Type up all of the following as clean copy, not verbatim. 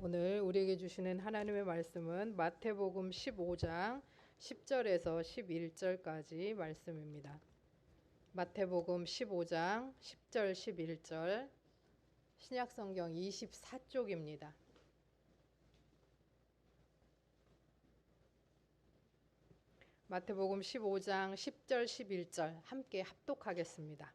오늘 우리에게 주시는 하나님의 말씀은 마태복음 15장 10절에서 11절까지 말씀입니다. 마태복음 15장 10절 11절 신약성경 24쪽입니다. 마태복음 15장 10절 11절 함께 합독하겠습니다.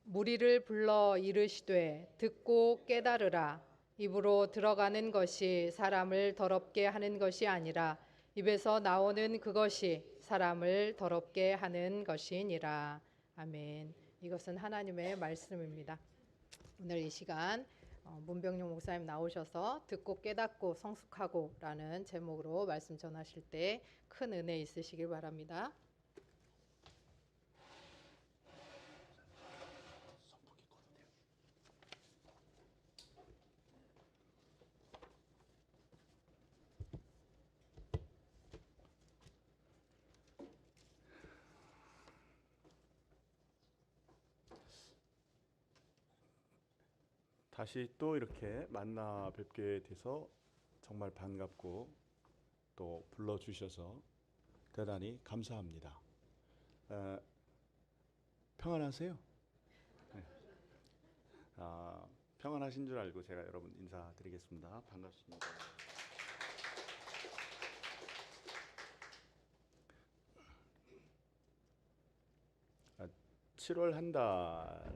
무리를 불러 이르시되 듣고 깨달으라. 입으로 들어가는 것이 사람을 더럽게 하는 것이 아니라 입에서 나오는 그것이 사람을 더럽게 하는 것이니라. 아멘. 이것은 하나님의 말씀입니다. 오늘 이 시간 문병용 목사님 나오셔서 듣고 깨닫고 성숙하고 라는 제목으로 말씀 전하실 때 큰 은혜 있으시길 바랍니다. 다시 또 이렇게 만나 뵙게 돼서 정말 반갑고 또 불러주셔서 대단히 감사합니다. 평안하세요? 네. 평안하신 줄 알고 제가 여러분 인사드리겠습니다. 반갑습니다. 7월 한 달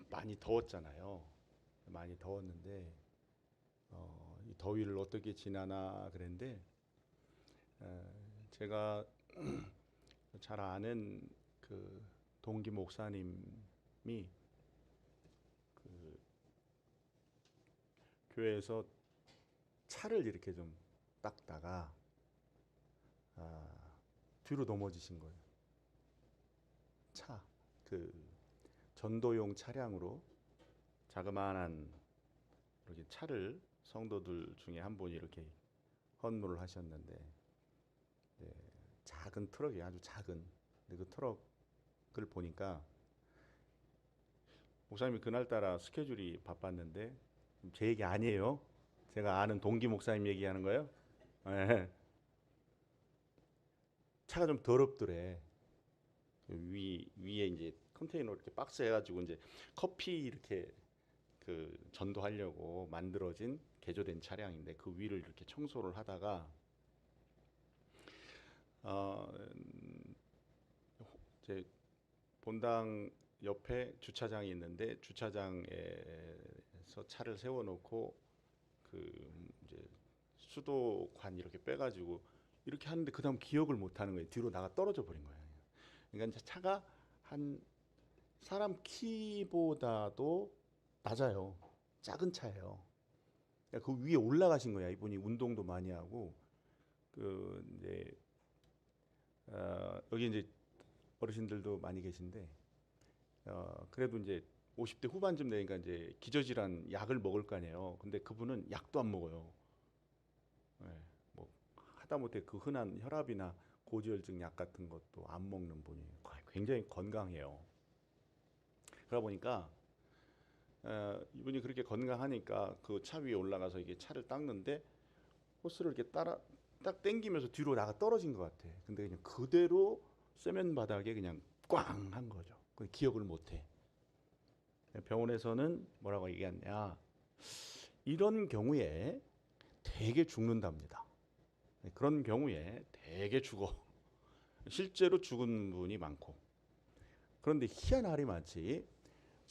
많이 더웠잖아요. 많이 더웠는데 이 더위를 어떻게 지나나 그랬는데 제가 잘 아는 그 동기 목사님이 그 교회에서 차를 이렇게 좀 닦다가 뒤로 넘어지신 거예요. 그 전도용 차량으로 자그마한 이렇게 차를 성도들 중에 한 분이 이렇게 헌물을 하셨는데 작은 트럭이 아주 작은 그 트럭을 보니까 목사님이 그날따라 스케줄이 바빴는데 제 얘기 아니에요. 제가 아는 동기 목사님 얘기하는 거예요. 네. 차가 좀 더럽더래. 위에 이제 컨테이너 이렇게 박스 해가지고 이제 커피 이렇게 그 전도하려고 만들어진 개조된 차량인데 그 위를 이렇게 청소를 하다가 제 본당 옆에 주차장이 있는데 주차장에서 차를 세워놓고 그 이제 수도관 이렇게 빼가지고 이렇게 하는데 그 다음 기억을 못 하는 거예요. 뒤로 나가 떨어져 버린 거예요. 그러니까 차가 한 사람 키보다도 낮아요. 작은 차예요. 그러니까 그 위에 올라가신 거야. 이분이 운동도 많이 하고 그 이제 여기 이제 어르신들도 많이 계신데 그래도 이제 50대 후반쯤 되니까 이제 기저질환 약을 먹을 거 아니에요. 근데 그분은 약도 안 먹어요. 네, 뭐 하다못해 그 흔한 혈압이나 고지혈증 약 같은 것도 안 먹는 분이 굉장히 건강해요. 그러다 보니까 이분이 그렇게 건강하니까 그 차 위에 올라가서 이게 차를 닦는데 호스를 이렇게 따라 딱 당기면서 뒤로 나가 떨어진 것 같아. 근데 그냥 그대로 세면 바닥에 그냥 꽝 한 거죠. 기억을 못해. 병원에서는 뭐라고 얘기했냐? 이런 경우에 대개 죽는답니다. 그런 경우에 대개 죽어. 실제로 죽은 분이 많고. 그런데 희한하리마치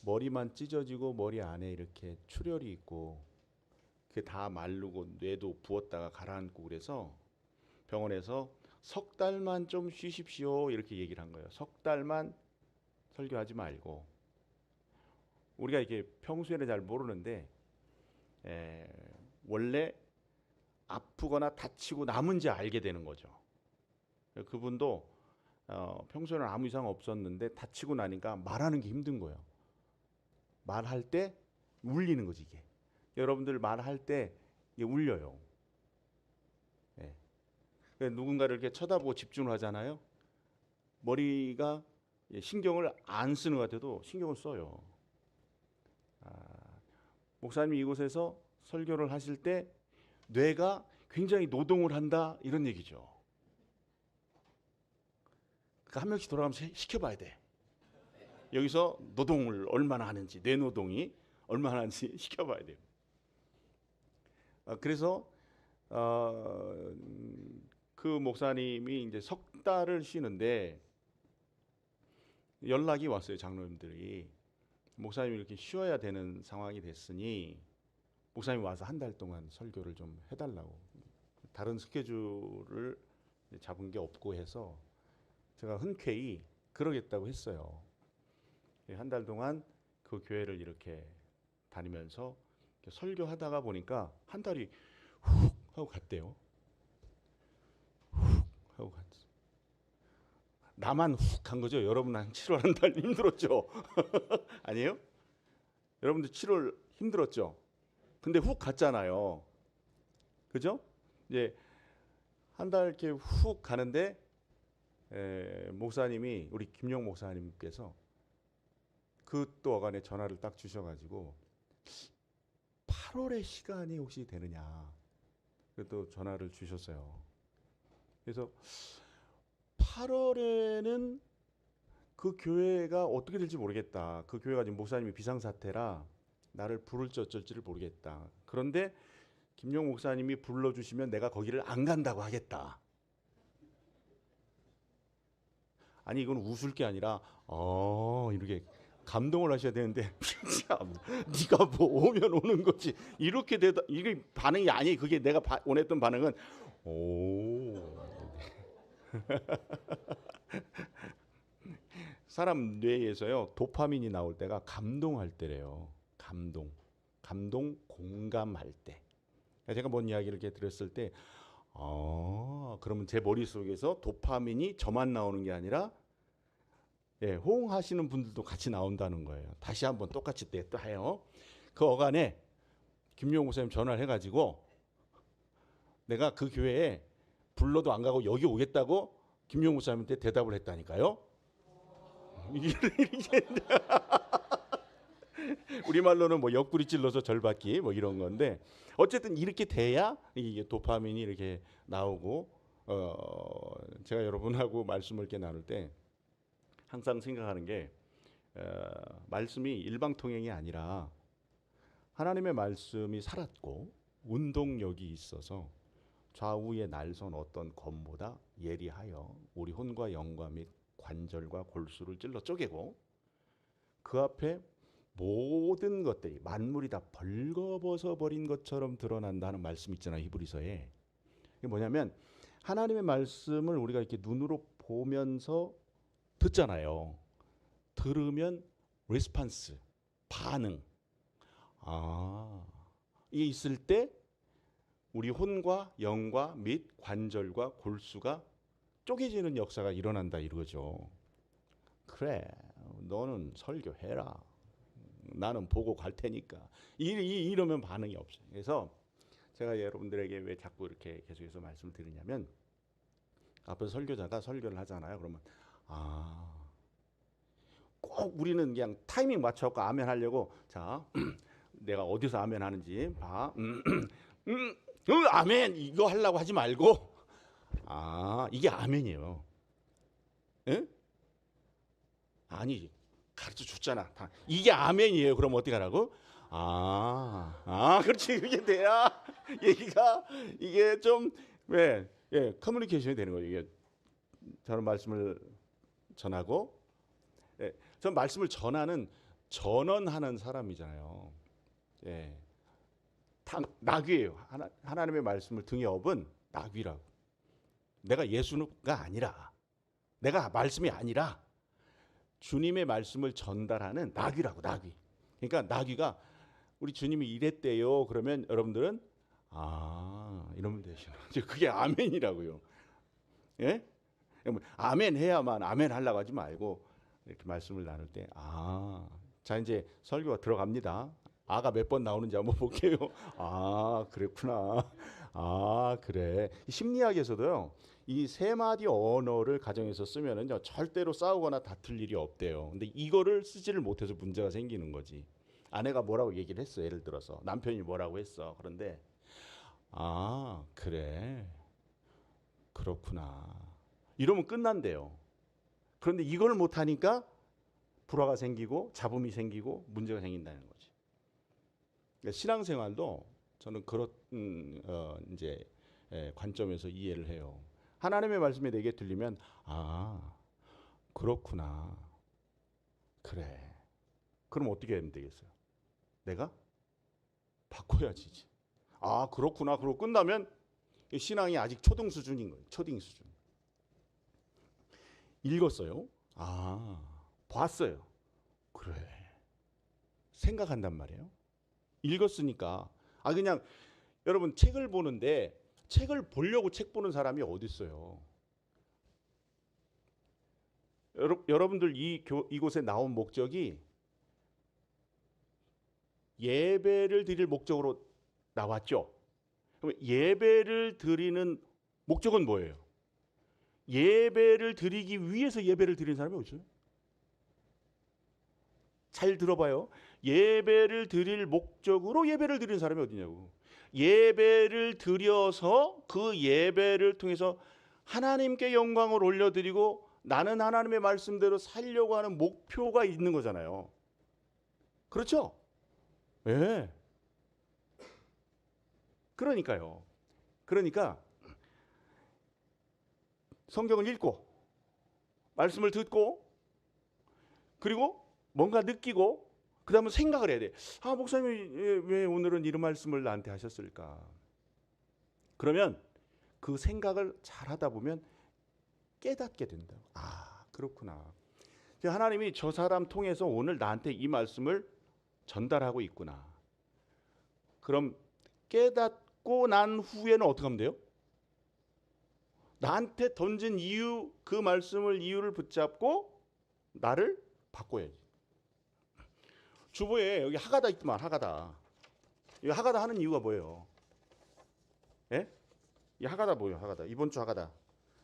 머리만 찢어지고 머리 안에 이렇게 출혈이 있고 그게 다 마르고 뇌도 부었다가 가라앉고 그래서 병원에서 석 달만 좀 쉬십시오 이렇게 얘기를 한 거예요. 석 달만 설교하지 말고. 우리가 이게 평소에는 잘 모르는데 원래 아프거나 다치고 남은지 알게 되는 거죠. 그분도 평소에는 아무 이상 없었는데 다치고 나니까 말하는 게 힘든 거예요. 말할 때 울리는 거지 이게. 여러분들 말할 때 이게 울려요. 예. 누군가를 이렇게 쳐다보고 집중을 하잖아요. 머리가 신경을 안 쓰는 것 같아도 신경을 써요. 목사님이 이곳에서 설교를 하실 때 뇌가 굉장히 노동을 한다 이런 얘기죠. 그러니까 한 명씩 돌아가면서 시켜봐야 돼. 여기서 노동을 얼마나 하는지, 뇌 노동이 얼마나 하는지 시켜봐야 돼요. 그래서 그 목사님이 이제 석 달을 쉬는데 연락이 왔어요. 장로님들이 목사님이 이렇게 쉬어야 되는 상황이 됐으니 목사님이 와서 한 달 동안 설교를 좀 해달라고. 다른 스케줄을 잡은 게 없고 해서 제가 흔쾌히 그러겠다고 했어요. 한 달 동안 그 교회를 이렇게 다니면서 설교하다가 보니까 한 달이 훅 하고 갔대요. 훅 하고 갔어. 나만 훅 간 거죠. 여러분 한 7월 한 달 힘들었죠. 아니에요? 여러분들 7월 힘들었죠. 근데 훅 갔잖아요. 그죠? 이제 한 달 이렇게 훅 가는데 목사님이 우리 김용 목사님께서 그 또 어간에 전화를 딱 주셔가지고 8월에 시간이 혹시 되느냐 또 전화를 주셨어요. 그래서 8월에는 그 교회가 어떻게 될지 모르겠다. 그 교회가 지금 목사님이 비상사태라 나를 부를지 어쩔지를 모르겠다. 그런데 김용 목사님이 불러주시면 내가 거기를 안 간다고 하겠다. 아니 이건 웃을 게 아니라 이렇게 감동을 하셔야 되는데 참 네가 뭐 오면 오는 거지 이렇게 되다 이게 반응이 아니 그게 내가 원했던 반응은 오 사람 뇌에서요 도파민이 나올 때가 감동할 때래요. 감동 공감할 때. 제가 뭔 이야기를 이렇게 들었을 때 그러면 제 머릿속에서 도파민이 저만 나오는 게 아니라 호응하시는 분들도 같이 나온다는 거예요. 다시 한번 똑같이 또 해요. 그 어간에 김용 목사님 전화를 해가지고 내가 그 교회에 불러도 안 가고 여기 오겠다고 김용 목사님한테 대답을 했다니까요. 우리말로는 뭐 옆구리 찔러서 절받기 뭐 이런 건데 어쨌든 이렇게 돼야 이게 도파민이 이렇게 나오고 제가 여러분하고 말씀을 이렇게 나눌 때 항상 생각하는 게 말씀이 일방통행이 아니라 하나님의 말씀이 살았고 운동력이 있어서 좌우의 날선 어떤 검보다 예리하여 우리 혼과 영과 및 관절과 골수를 찔러 쪼개고 그 앞에 모든 것들이 만물이 다 벌거벗어 버린 것처럼 드러난다는 말씀 있잖아요. 히브리서에. 이게 뭐냐면 하나님의 말씀을 우리가 이렇게 눈으로 보면서 듣잖아요. 들으면 리스판스, 반응. 이게 있을 때 우리 혼과 영과 및 관절과 골수가 쪼개지는 역사가 일어난다 이거죠. 그래, 너는 설교해라. 나는 보고 갈 테니까. 이러면 반응이 없어요. 그래서 제가 여러분들에게 왜 자꾸 이렇게 계속해서 말씀을 드리냐면 앞에서 설교자가 설교를 하잖아요. 그러면 꼭 우리는 그냥 타이밍 맞춰갖고 아멘 하려고 자 내가 어디서 아멘 하는지 봐. 아멘 이거 하려고 하지 말고 이게 아멘이에요. 에? 아니 가르쳐 줬잖아. 이게 아멘이에요. 그럼 어떻게 하라고? 그렇지. 그게 돼야 얘기가 이게 좀 커뮤니케이션이 되는 거예요. 이게 저는 말씀을 전하고 전 말씀을 전원하는 사람이잖아요. 나귀예요. 하나님의 말씀을 등에 업은 나귀라고. 내가 예수가 아니라 내가 말씀이 아니라 주님의 말씀을 전달하는 나귀라고. 나귀. 그러니까 나귀가 우리 주님이 이랬대요. 그러면 여러분들은 이러면 되시나. 그게 아멘이라고요. 예? 아멘 해야만 아멘 하려고 하지 말고 이렇게 말씀을 나눌 때 자 이제 설교가 들어갑니다. 아가 몇 번 나오는지 한번 볼게요. 그랬구나. 그래. 심리학에서도요. 이 세 마디 언어를 가정에서 쓰면은 절대로 싸우거나 다툴 일이 없대요. 근데 이거를 쓰지를 못해서 문제가 생기는 거지. 아내가 뭐라고 얘기를 했어. 예를 들어서 남편이 뭐라고 했어. 그런데 아, 그래. 그렇구나. 이러면 끝난대요. 그런데 이걸 못 하니까 불화가 생기고 잡음이 생기고 문제가 생긴다는 거지. 그러니까 신앙생활도 저는 그런 이제 관점에서 이해를 해요. 하나님의 말씀이 내게 들리면 아, 그렇구나. 그래. 그럼 어떻게 하면 되겠어요? 내가 바꿔야지. 이제. 아, 그렇구나. 그러고 끝나면 신앙이 아직 초등 수준인 거예요. 초딩 수준. 읽었어요. 아, 봤어요. 그래. 생각한단 말이에요. 읽었으니까. 아, 그냥 여러분 책을 보는데 책을 보려고 책 보는 사람이 어디 있어요? 여러분들 이곳에 나온 목적이 예배를 드릴 목적으로 나왔죠. 그럼 예배를 드리는 목적은 뭐예요? 예배를 드리기 위해서 예배를 드리는 사람이 어디 있어요? 잘 들어봐요. 예배를 드릴 목적으로 예배를 드리는 사람이 어디냐고. 예배를 드려서 그 예배를 통해서 하나님께 영광을 올려드리고 나는 하나님의 말씀대로 살려고 하는 목표가 있는 거잖아요. 그렇죠? 예. 네. 그러니까 성경을 읽고 말씀을 듣고 그리고 뭔가 느끼고 그 다음에 생각을 해야 돼. 아, 목사님이 왜 오늘은 이런 말씀을 나한테 하셨을까? 그러면 그 생각을 잘 하다 보면 깨닫게 된다. 아, 그렇구나. 하나님이 저 사람 통해서 오늘 나한테 이 말씀을 전달하고 있구나. 그럼 깨닫고 난 후에는 어떻게 하면 돼요? 나한테 던진 이유, 그 말씀을 이유를 붙잡고 나를 바꿔야지. 주보에 여기 하가다 있더만, 하가다. 이 하가다 하는 이유가 뭐예요? 예? 이 하가다 뭐예요? 하가다. 이번 주 하가다.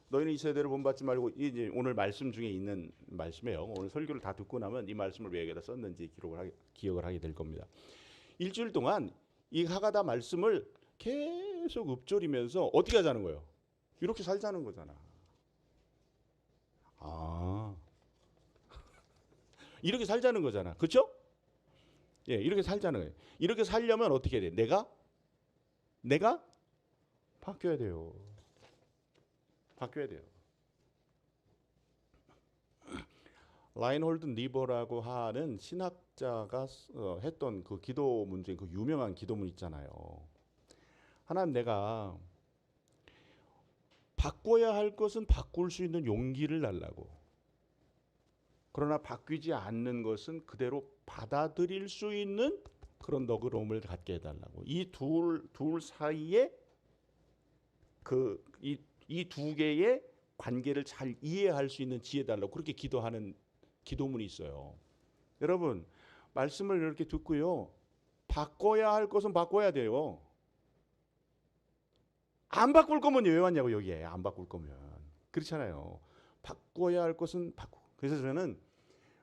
너희는 이 세대를 본받지 말고 이제 오늘 말씀 중에 있는 말씀이에요. 오늘 설교를 다 듣고 나면 이 말씀을 왜 여기다 썼는지 기억을 하게 될 겁니다. 일주일 동안 이 하가다 말씀을 계속 읊조리면서 어떻게 하자는 거예요? 이렇게 살자는 거잖아. 아, 이렇게 살자는 거잖아. 그렇죠? 예, 이렇게 살자는 거예요. 이렇게 살려면 어떻게 해야 돼? 내가 바뀌어야 돼요. 바뀌어야 돼요. 라인홀드 니버라고 하는 신학자가 했던 그 기도문 중에 그 유명한 기도문 있잖아요. 하나님, 내가 바꿔야 할 것은 바꿀 수 있는 용기를 달라고. 그러나 바뀌지 않는 것은 그대로 받아들일 수 있는 그런 너그러움을 갖게 해달라고. 이 둘 사이에 이 두 개의 관계를 잘 이해할 수 있는 지혜 달라고 그렇게 기도하는 기도문이 있어요. 여러분, 말씀을 이렇게 듣고요. 바꿔야 할 것은 바꿔야 돼요. 안 바꿀 거면 왜 왔냐고, 여기에. 안 바꿀 거면. 그렇잖아요. 바꿔야 할 것은 바꾸고. 그래서 저는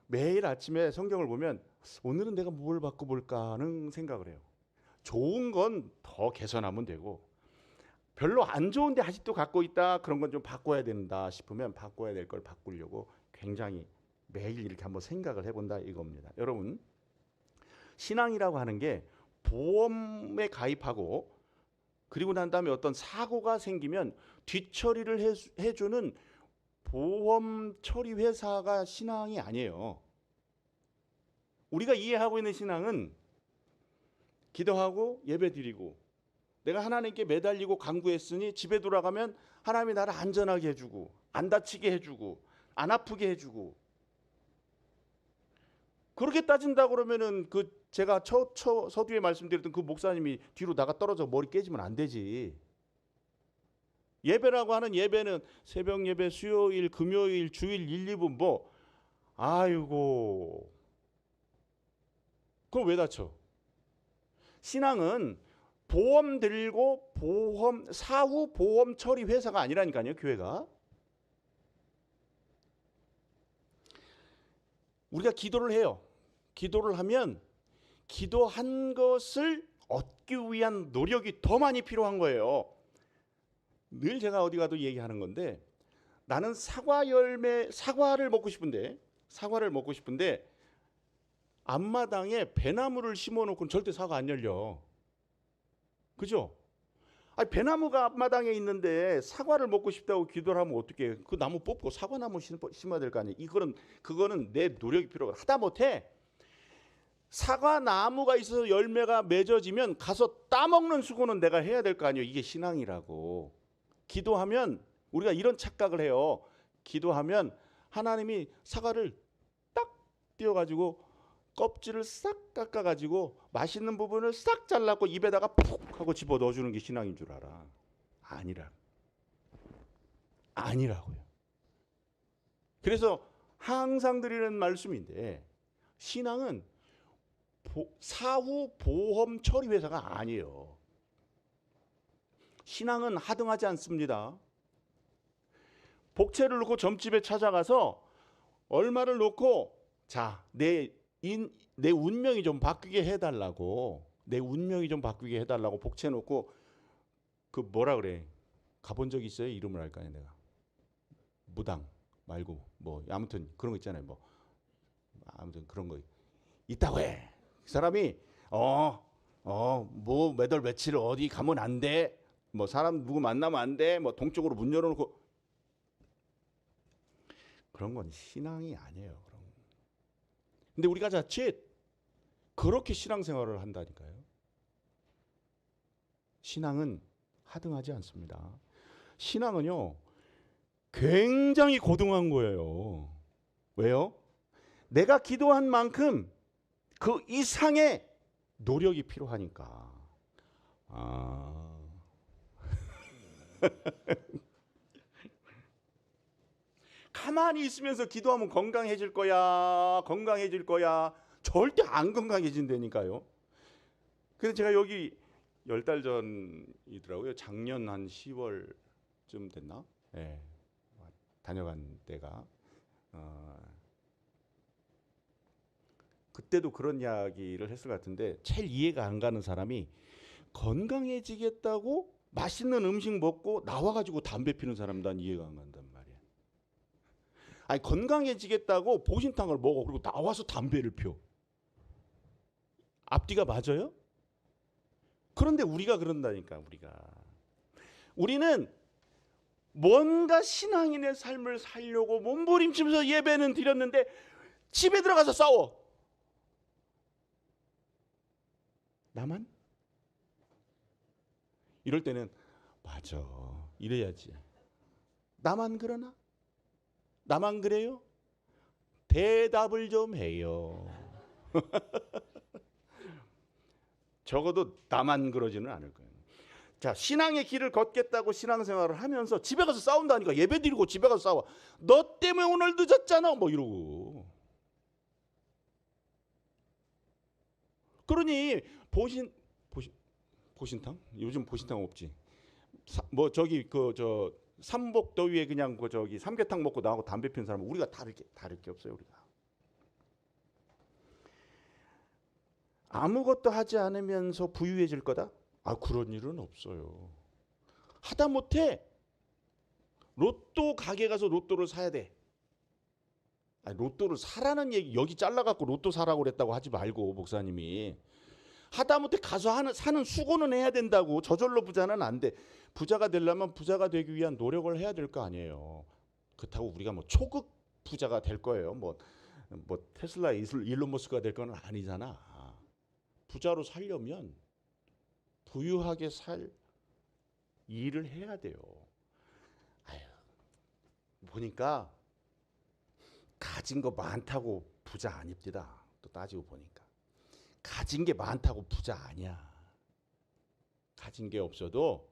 매일 아침에 성경을 보면 오늘은 내가 뭘 바꿔볼까 하는 생각을 해요. 좋은 건 더 개선하면 되고 별로 안 좋은데 아직도 갖고 있다, 그런 건 좀 바꿔야 된다 싶으면 바꿔야 될 걸 바꾸려고 굉장히 매일 이렇게 한번 생각을 해본다 이겁니다. 여러분, 신앙이라고 하는 게 보험에 가입하고 그리고 난 다음에 어떤 사고가 생기면 뒷처리를 해주는 보험 처리 회사가 신앙이 아니에요. 우리가 이해하고 있는 신앙은 기도하고 예배드리고 내가 하나님께 매달리고 간구했으니 집에 돌아가면 하나님이 나를 안전하게 해주고 안 다치게 해주고 안 아프게 해주고. 그렇게 따진다 그러면은 그 제가 서두에 말씀드렸던 그 목사님이 뒤로 나가 떨어져 머리 깨지면 안 되지. 예배라고 하는 예배는 새벽 예배, 수요일, 금요일, 주일 1, 2분 뭐 아이고. 그럼 왜 다쳐? 신앙은 보험 들고 사후 보험 처리 회사가 아니라니까요, 교회가. 우리가 기도를 해요. 기도를 하면 기도한 것을 얻기 위한 노력이 더 많이 필요한 거예요. 늘 제가 어디 가도 얘기하는 건데, 나는 사과를 먹고 싶은데 앞마당에 배나무를 심어놓고는 절대 사과 안 열려. 그죠? 아니, 배나무가 앞마당에 있는데 사과를 먹고 싶다고 기도를 하면 어떻게? 그 나무 뽑고 사과나무 심어야 될 거 아니에요. 그거는 내 노력이 필요해. 하다못해 사과나무가 있어서 열매가 맺어지면 가서 따먹는 수고는 내가 해야 될 거 아니에요. 이게 신앙이라고. 기도하면 우리가 이런 착각을 해요. 기도하면 하나님이 사과를 딱 띄워가지고 껍질을 싹 깎아가지고 맛있는 부분을 싹 잘라고 입에다가 푹 하고 집어 넣어주는 게 신앙인 줄 알아. 아니라고요. 그래서 항상 드리는 말씀인데, 신앙은 사후 보험 처리 회사가 아니에요. 신앙은 하등하지 않습니다. 복채를 놓고 점집에 찾아가서 얼마를 놓고, 자, 내 운명이 좀 바뀌게 해달라고, 복채 놓고, 그 뭐라 그래, 가본 적 있어요? 이름을 알까요? 내가 무당 말고 뭐 아무튼 그런 거 있잖아요. 뭐 아무튼 그런 거 있다고 해. 그 사람이 뭐 몇 월 며칠 어디 가면 안 돼, 뭐 사람 누구 만나면 안 돼, 뭐 동쪽으로 문 열어놓고, 그런 건 신앙이 아니에요. 그런 건. 근데 우리가 자칫 그렇게 신앙생활을 한다니까요. 신앙은 하등하지 않습니다. 신앙은요, 굉장히 고등한 거예요. 왜요? 내가 기도한 만큼 그 이상의 노력이 필요하니까. 가만히 있으면서 기도하면 건강해질 거야. 절대 안 건강해진다니까요. 그래서 제가 여기 10달 전이더라고요. 작년 한 10월쯤 됐나? 네, 다녀간 때가. 그때도 그런 이야기를 했을 것 같은데, 제일 이해가 안 가는 사람이 건강해지겠다고 맛있는 음식 먹고 나와가지고 담배 피는 사람, 난 이해가 안 간단 말이야. 아니, 건강해지겠다고 보신탕을 먹어, 그리고 나와서 담배를 펴. 앞뒤가 맞아요? 그런데 우리가 그런다니까. 우리는 뭔가 신앙인의 삶을 살려고 몸부림치면서 예배는 드렸는데 집에 들어가서 싸워. 나만? 이럴 때는 맞아, 이래야지. 나만 그러나? 나만 그래요? 대답을 좀 해요. 적어도 나만 그러지는 않을 거예요. 자, 신앙의 길을 걷겠다고 신앙생활을 하면서 집에 가서 싸운다니까. 예배 드리고 집에 가서 싸워. 너 때문에 오늘 늦었잖아, 뭐 이러고. 그러니 보신탕? 요즘 보신탕 없지. 뭐 저기 삼복더위에 그냥 삼계탕 먹고 나하고 담배 피는 사람은 우리가 다를 게 없어요. 우리가 아무것도 하지 않으면서 부유해질 거다? 그런 일은 없어요. 하다못해 로또 가게 가서 로또를 사야 돼. 로또를 사라는 얘기, 여기 잘라갖고 로또 사라고 그랬다고 하지 말고, 목사님이. 하다못해 가서 사는 수고는 해야 된다고. 저절로 부자는 안 돼. 부자가 되려면 부자가 되기 위한 노력을 해야 될 거 아니에요. 그렇다고 우리가 뭐 초급 부자가 될 거예요. 뭐 테슬라 일론 머스크가 될 건 아니잖아. 부자로 살려면 부유하게 살 일을 해야 돼요. 보니까 가진 거 많다고 부자 아닙니다. 또 따지고 보니까 가진 게 많다고 부자 아니야. 가진 게 없어도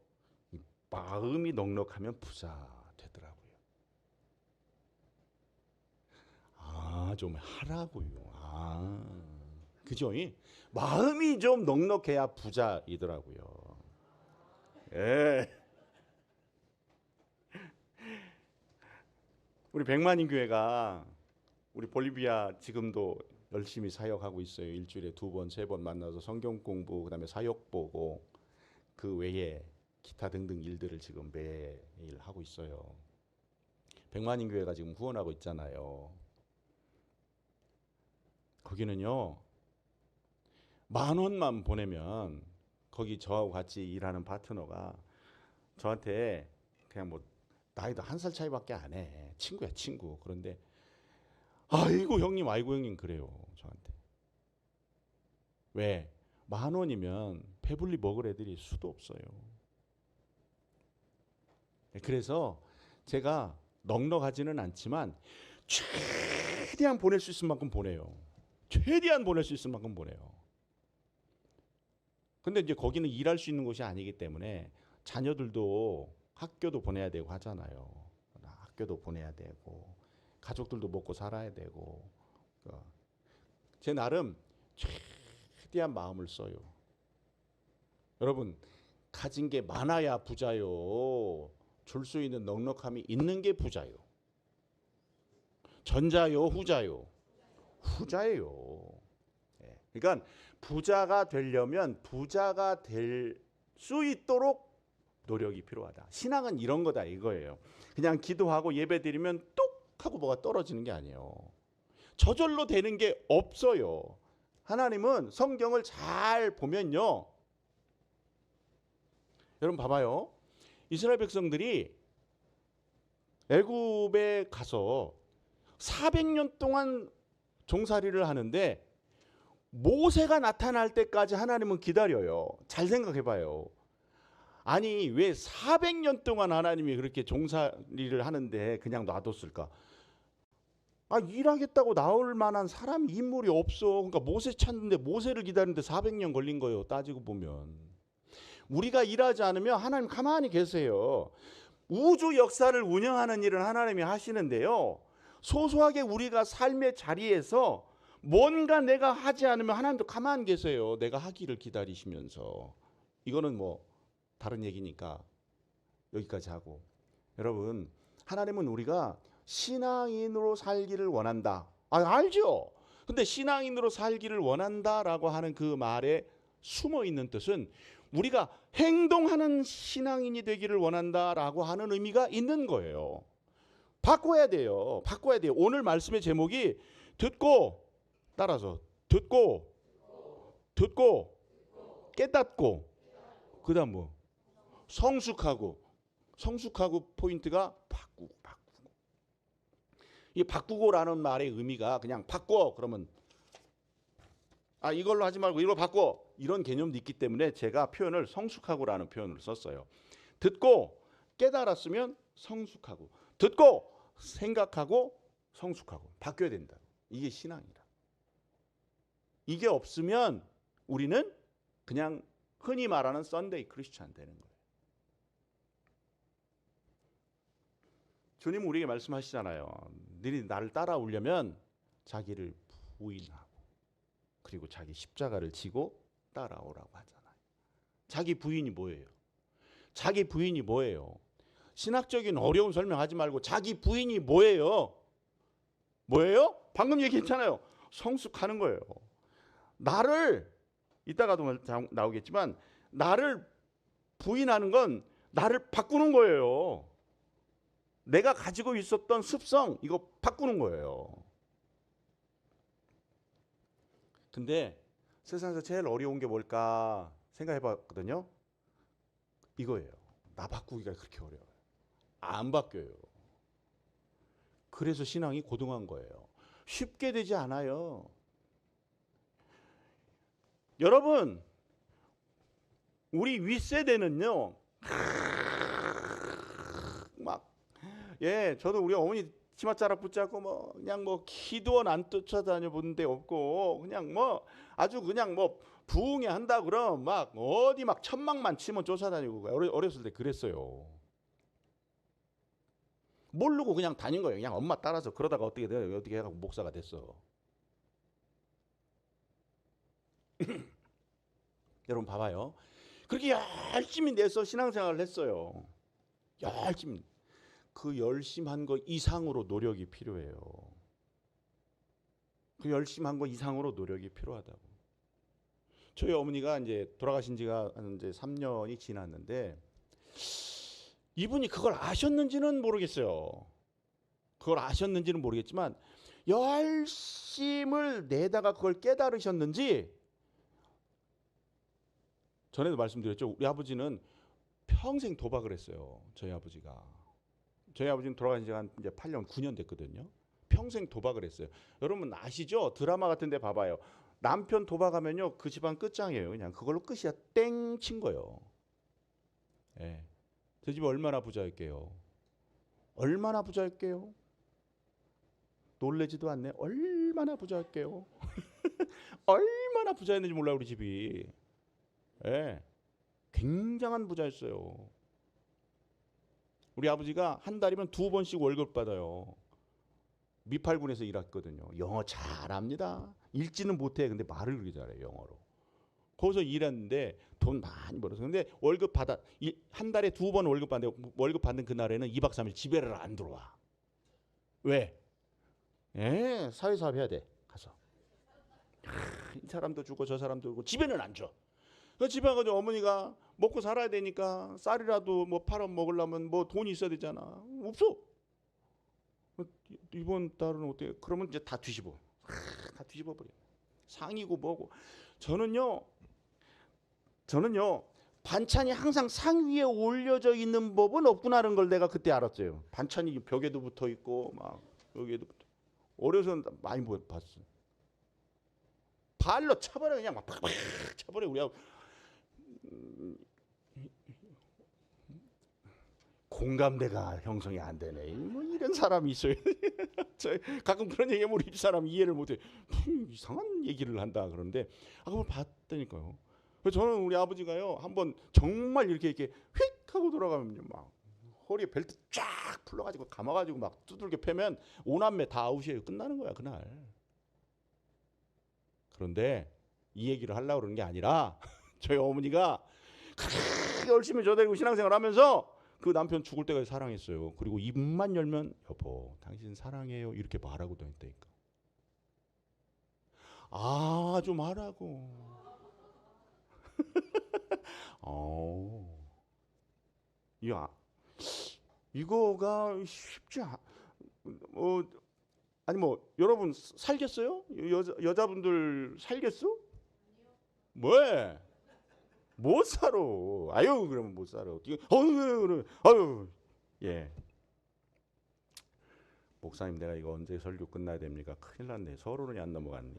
마음이 넉넉하면 부자 되더라고요. 좀 하라고요. 그죠? 마음이 좀 넉넉해야 부자이더라고요. 예. 우리 백만인 교회가 우리 볼리비아 지금도 열심히 사역하고 있어요. 일주일에 2번, 3번 만나서 성경 공부, 그다음에 사역 보고 그 외에 기타 등등 일들을 지금 매일 하고 있어요. 백만인 교회가 지금 후원하고 있잖아요. 거기는요, 10,000원만 보내면 거기 저하고 같이 일하는 파트너가 저한테 그냥 뭐 나이도 1살 차이밖에 안 해. 친구야, 친구. 그런데 아이고 형님 그래요, 저한테. 왜? 10,000원이면 배불리 먹을 애들이 수도 없어요. 그래서 제가 넉넉하지는 않지만 최대한 보낼 수 있을 만큼 보내요. 최대한 보낼 수 있을 만큼 보내요. 근데 이제 거기는 일할 수 있는 곳이 아니기 때문에 자녀들도 학교도 보내야 되고 하잖아요. 학교도 보내야 되고 가족들도 먹고 살아야 되고. 제 나름 최대한 마음을 써요. 여러분, 가진 게 많아야 부자요. 줄 수 있는 넉넉함이 있는 게 부자요. 전자요, 후자요? 후자예요. 그러니까 부자가 되려면 부자가 될 수 있도록 노력이 필요하다. 신앙은 이런 거다 이거예요. 그냥 기도하고 예배 드리면 똑 하고 뭐가 떨어지는 게 아니에요. 저절로 되는 게 없어요. 하나님은 성경을 잘 보면요. 여러분 봐봐요. 이스라엘 백성들이 애굽에 가서 400년 동안 종살이를 하는데 모세가 나타날 때까지 하나님은 기다려요. 잘 생각해 봐요. 아니 왜 400년 동안 하나님이 그렇게 종살이를 하는데 그냥 놔뒀을까? 일하겠다고 나올 만한 사람이 인물이 없어. 그러니까 모세 찾는데 모세를 기다리는데 400년 걸린 거예요. 따지고 보면. 우리가 일하지 않으면 하나님 가만히 계세요. 우주 역사를 운영하는 일은 하나님이 하시는데요. 소소하게 우리가 삶의 자리에서 뭔가 내가 하지 않으면 하나님도 가만히 계세요. 내가 하기를 기다리시면서. 이거는 뭐 다른 얘기니까 여기까지 하고. 여러분, 하나님은 우리가 신앙인으로 살기를 원한다. 알죠? 근데 신앙인으로 살기를 원한다라고 하는 그 말에 숨어 있는 뜻은 우리가 행동하는 신앙인이 되기를 원한다라고 하는 의미가 있는 거예요. 바꿔야 돼요. 바꿔야 돼요. 오늘 말씀의 제목이 듣고 따라서 듣고 깨닫고 그다음 뭐 성숙하고 포인트가 바꾸고. 이 바꾸고라는 말의 의미가 그냥 바꿔 그러면 이걸로 하지 말고 이걸로 바꿔 이런 개념도 있기 때문에 제가 표현을 성숙하고라는 표현을 썼어요. 듣고 깨달았으면 성숙하고 듣고 생각하고 성숙하고 바뀌어야 된다. 이게 신앙이다. 이게 없으면 우리는 그냥 흔히 말하는 썬데이 크리스찬 되는 거예요. 주님 우리에게 말씀하시잖아요. 너희 나를 따라오려면 자기를 부인하고 그리고 자기 십자가를 지고 따라오라고 하잖아요. 자기 부인이 뭐예요? 자기 부인이 뭐예요? 신학적인 어려운 설명하지 말고 자기 부인이 뭐예요? 뭐예요? 방금 얘기했잖아요. 성숙하는 거예요. 나를 이따가도 나오겠지만 나를 부인하는 건 나를 바꾸는 거예요. 내가 가지고 있었던 습성 이거 바꾸는 거예요. 근데 세상에서 제일 어려운 게 뭘까 생각해 봤거든요. 이거예요. 나 바꾸기가 그렇게 어려워요. 안 바뀌어요. 그래서 신앙이 고등한 거예요. 쉽게 되지 않아요. 여러분, 우리 윗세대는요. 저도 우리 어머니 치맛자락 붙잡고 뭐 그냥 뭐 기도원 안 쫓아다녀 본 데 없고 그냥 뭐 아주 그냥 뭐 부흥회 한다 그럼 막 어디 막 천막만 치면 쫓아다니고 어렸을 때 그랬어요. 모르고 그냥 다닌 거예요. 그냥 엄마 따라서 그러다가 어떻게 해가지고 목사가 됐어. 여러분 봐봐요. 그렇게 열심히 내서 신앙생활을 했어요. 열심히. 그 열심한 거 이상으로 노력이 필요해요. 그 열심히 한 거 이상으로 노력이 필요하다고. 저희 어머니가 이제 돌아가신 지가 이제 3년이 지났는데 이분이 그걸 아셨는지는 모르겠어요. 그걸 아셨는지는 모르겠지만 열심을 내다가 그걸 깨달으셨는지, 전에도 말씀드렸죠. 우리 아버지는 평생 도박을 했어요. 저희 아버지가. 저희 아버지는 돌아가신 지가 한 이제 8년, 9년 됐거든요. 평생 도박을 했어요. 여러분 아시죠? 드라마 같은 데 봐봐요. 남편 도박하면요. 그 집안 끝장이에요. 그냥 그걸로 끝이야. 땡 친 거예요. 예. 저 집 얼마나 부자일게요. 얼마나 부자일게요. 놀래지도 않네. 얼마나 부자일게요. 얼마나 부자였는지 몰라 우리 집이. 예. 굉장한 부자였어요. 우리 아버지가 한 달이면 2번씩 월급 받아요. 미팔군에서 일했거든요. 영어 잘합니다. 읽지는 못해. 근데 말을 그렇게 잘해요. 영어로. 거기서 일했는데 돈 많이 벌어서. 근데 월급 받아 한 달에 2번 월급 받는데 월급 받는 그날에는 2박 3일 집에를 안 들어와. 왜? 예, 사회사업 해야 돼. 가서. 이 사람도 주고 저 사람도 주고 집에는 안 줘. 그 집에 가서 어머니가 먹고 살아야 되니까 쌀이라도 뭐 팔아 먹으려면 뭐 돈이 있어야 되잖아. 없어. 이번 달은 어때? 그러면 이제 다 뒤집어. 다 뒤집어 버려. 상이고 뭐고. 저는요 반찬이 항상 상 위에 올려져 있는 법은 없구나라는 걸 내가 그때 알았어요. 반찬이 벽에도 붙어 있고 막 여기에도 붙어. 어려서 많이 봤어. 발로 차버려. 그냥 막 팍팍 차버려. 우리 공감대가 형성이 안 되네. 뭐 이런 사람이 있어요. 저 가끔 그런 얘기하면 우리 집 사람 이해를 못해. 이상한 얘기를 한다 그러는데 그걸 봤다니까요. 그래서 저는 우리 아버지가요 한번 정말 이렇게 휙 하고 돌아가면요 막 허리에 벨트 쫙 풀러가지고 감아가지고 막 두들겨 패면 오남매 다 아웃이에요. 끝나는 거야 그날. 그런데 이 얘기를 하려고 그러는 게 아니라 저희 어머니가 그렇게 열심히 저 데리고 신앙생활 하면서 그 남편 죽을 때까지 사랑했어요. 그리고 입만 열면 여보 당신 사랑해요 이렇게 말하고 다녔다니까. 아 좀 하라고. 야 이거가 쉽지 않. 아니 뭐 여러분 살겠어요? 여자분들 살겠어? 뭐? 못 살아. 아유 그러면 못 살아. 어떻게? 그러면 아유 예. 목사님 내가 이거 언제 설교 끝나야 됩니까? 큰일 났네. 서론이 안 넘어갔네.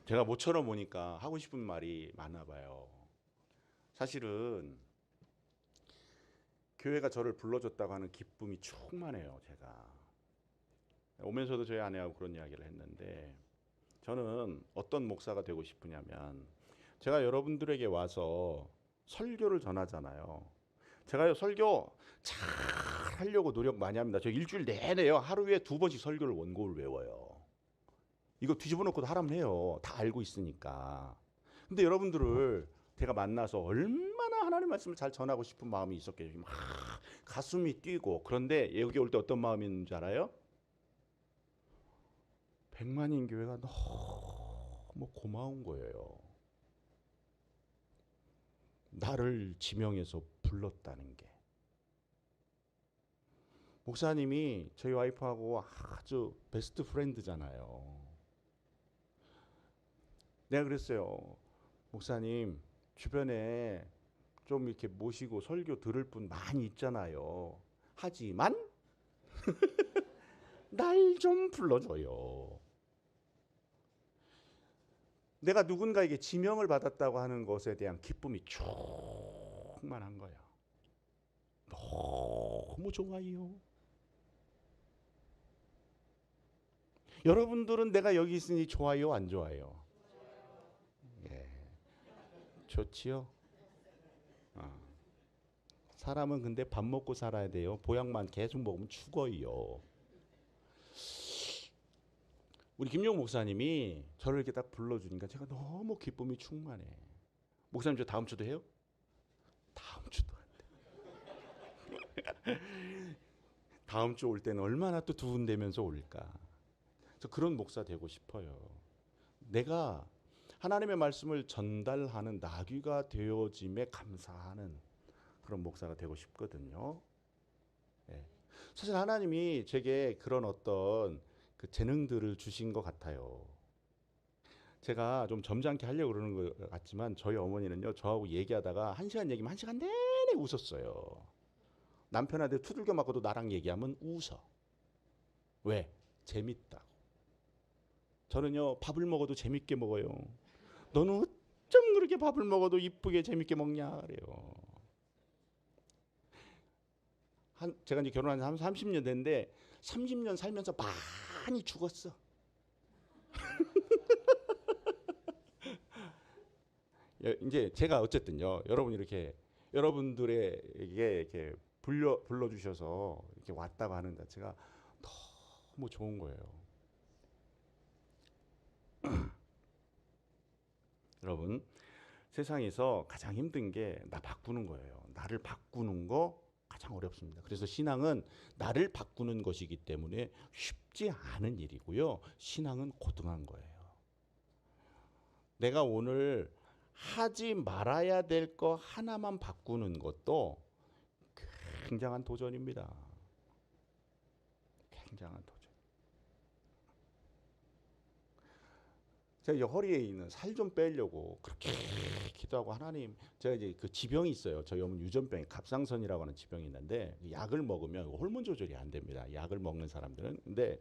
제가 모처럼 오니까 하고 싶은 말이 많아 봐요. 사실은 교회가 저를 불러줬다고 하는 기쁨이 충만해요. 제가 오면서도 저희 아내하고 그런 이야기를 했는데 저는 어떤 목사가 되고 싶으냐면 제가 여러분들에게 와서 설교를 전하잖아요. 제가요 설교 잘 하려고 노력 많이 합니다. 저 일주일 내내요 하루에 2번씩 설교를 원고를 외워요. 이거 뒤집어 놓고도 하라면 해요. 다 알고 있으니까. 근데 여러분들을 제가 만나서 얼마나 하나님 말씀을 잘 전하고 싶은 마음이 있었겠어요. 막 가슴이 뛰고. 그런데 여기 올 때 어떤 마음이 있는지 알아요? 100만인 교회가 너무 고마운 거예요. 나를 지명해서 불렀다는 게. 목사님이 저희 와이프하고 아주 베스트 프렌드잖아요. 내가 그랬어요. 목사님 주변에 좀 이렇게 모시고 설교 들을 분 많이 있잖아요. 하지만 날 좀 불러줘요. 내가 누군가에게 지명을 받았다고 하는 것에 대한 기쁨이 충만한 거야. 너무 좋아요. 여러분들은 내가 여기 있으니 좋아요, 안 좋아요? 예, 좋지요. 사람은 근데 밥 먹고 살아야 돼요. 보약만 계속 먹으면 죽어요. 우리 김용 목사님이 저를 이렇게 딱 불러주니까 제가 너무 기쁨이 충만해. 목사님 저 다음 주도 해요? 다음 주도 안 돼. 다음 주 올 때는 얼마나 또 두근대면서 올까. 그래서 그런 목사 되고 싶어요. 내가 하나님의 말씀을 전달하는 나귀가 되어짐에 감사하는 그런 목사가 되고 싶거든요. 예. 사실 하나님이 제게 그런 어떤 그 재능들을 주신 것 같아요. 제가 좀 점잖게 하려고 그러는 것 같지만 저희 어머니는요, 저하고 얘기하다가 1시간 얘기면 1시간 내내 웃었어요. 남편한테 두들겨 맞고도 나랑 얘기하면 웃어. 왜? 재밌다고. 저는요, 밥을 먹어도 재밌게 먹어요. 너는 어쩜 그렇게 밥을 먹어도 이쁘게 재밌게 먹냐 그래요. 제가 이제 결혼한 지 30년 됐는데 30년 살면서 많이 죽었어. 이제 제가 어쨌든요, 여러분 이렇게 여러분들에게 이렇게 불러주셔서 이렇게 왔다고 하는 자체가 너무 좋은 거예요. 여러분, 세상에서 가장 힘든 게 나 바꾸는 거예요. 나를 바꾸는 거 가장 어렵습니다. 그래서 신앙은 나를 바꾸는 것이기 때문에 쉽지 않은 일이고요. 신앙은 고등한 거예요. 내가 오늘 하지 말아야 될 거 하나만 바꾸는 것도 굉장한 도전입니다. 굉장한 도전. 제가 이 허리에 있는 살 좀 빼려고 그렇게 기도하고 하나님, 제가 이제 그 지병이 있어요. 저희 어머니 유전병이 갑상선이라고 하는 지병이 있는데 약을 먹으면 호르몬 조절이 안 됩니다. 약을 먹는 사람들은. 근데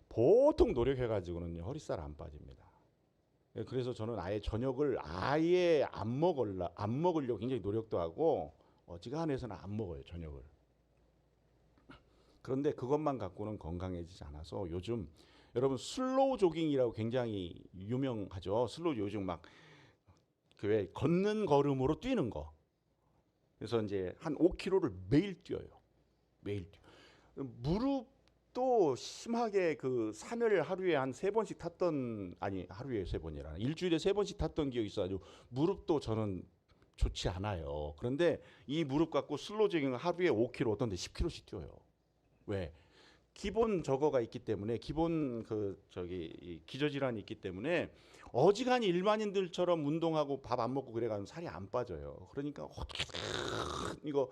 보통 노력해가지고는 허리살 안 빠집니다. 그래서 저는 아예 저녁을 아예 안 먹으려고 굉장히 노력도 하고 어지간해서는 안 먹어요, 저녁을. 그런데 그것만 갖고는 건강해지지 않아서 요즘 여러분 슬로우 조깅이라고 굉장히 유명하죠. 슬로우 요즘 막 그 왜 걷는 걸음으로 뛰는 거. 그래서 이제 한 5km를 매일 뛰어요. 매일 뛰어. 무릎도 심하게 그 산을 하루에 한 3번씩 탔던, 아니 하루에 3번이라 일주일에 3번씩 탔던 기억이 있어가지고 무릎도 저는 좋지 않아요. 그런데 이 무릎 갖고 슬로우 조깅을 하루에 5km, 어떤데 10km씩 뛰어요. 왜? 기본 저거가 있기 때문에, 기본 그 저기 기저질환이 있기 때문에 어지간히 일반인들처럼 운동하고 밥 안 먹고 그래가지고 살이 안 빠져요. 그러니까 이거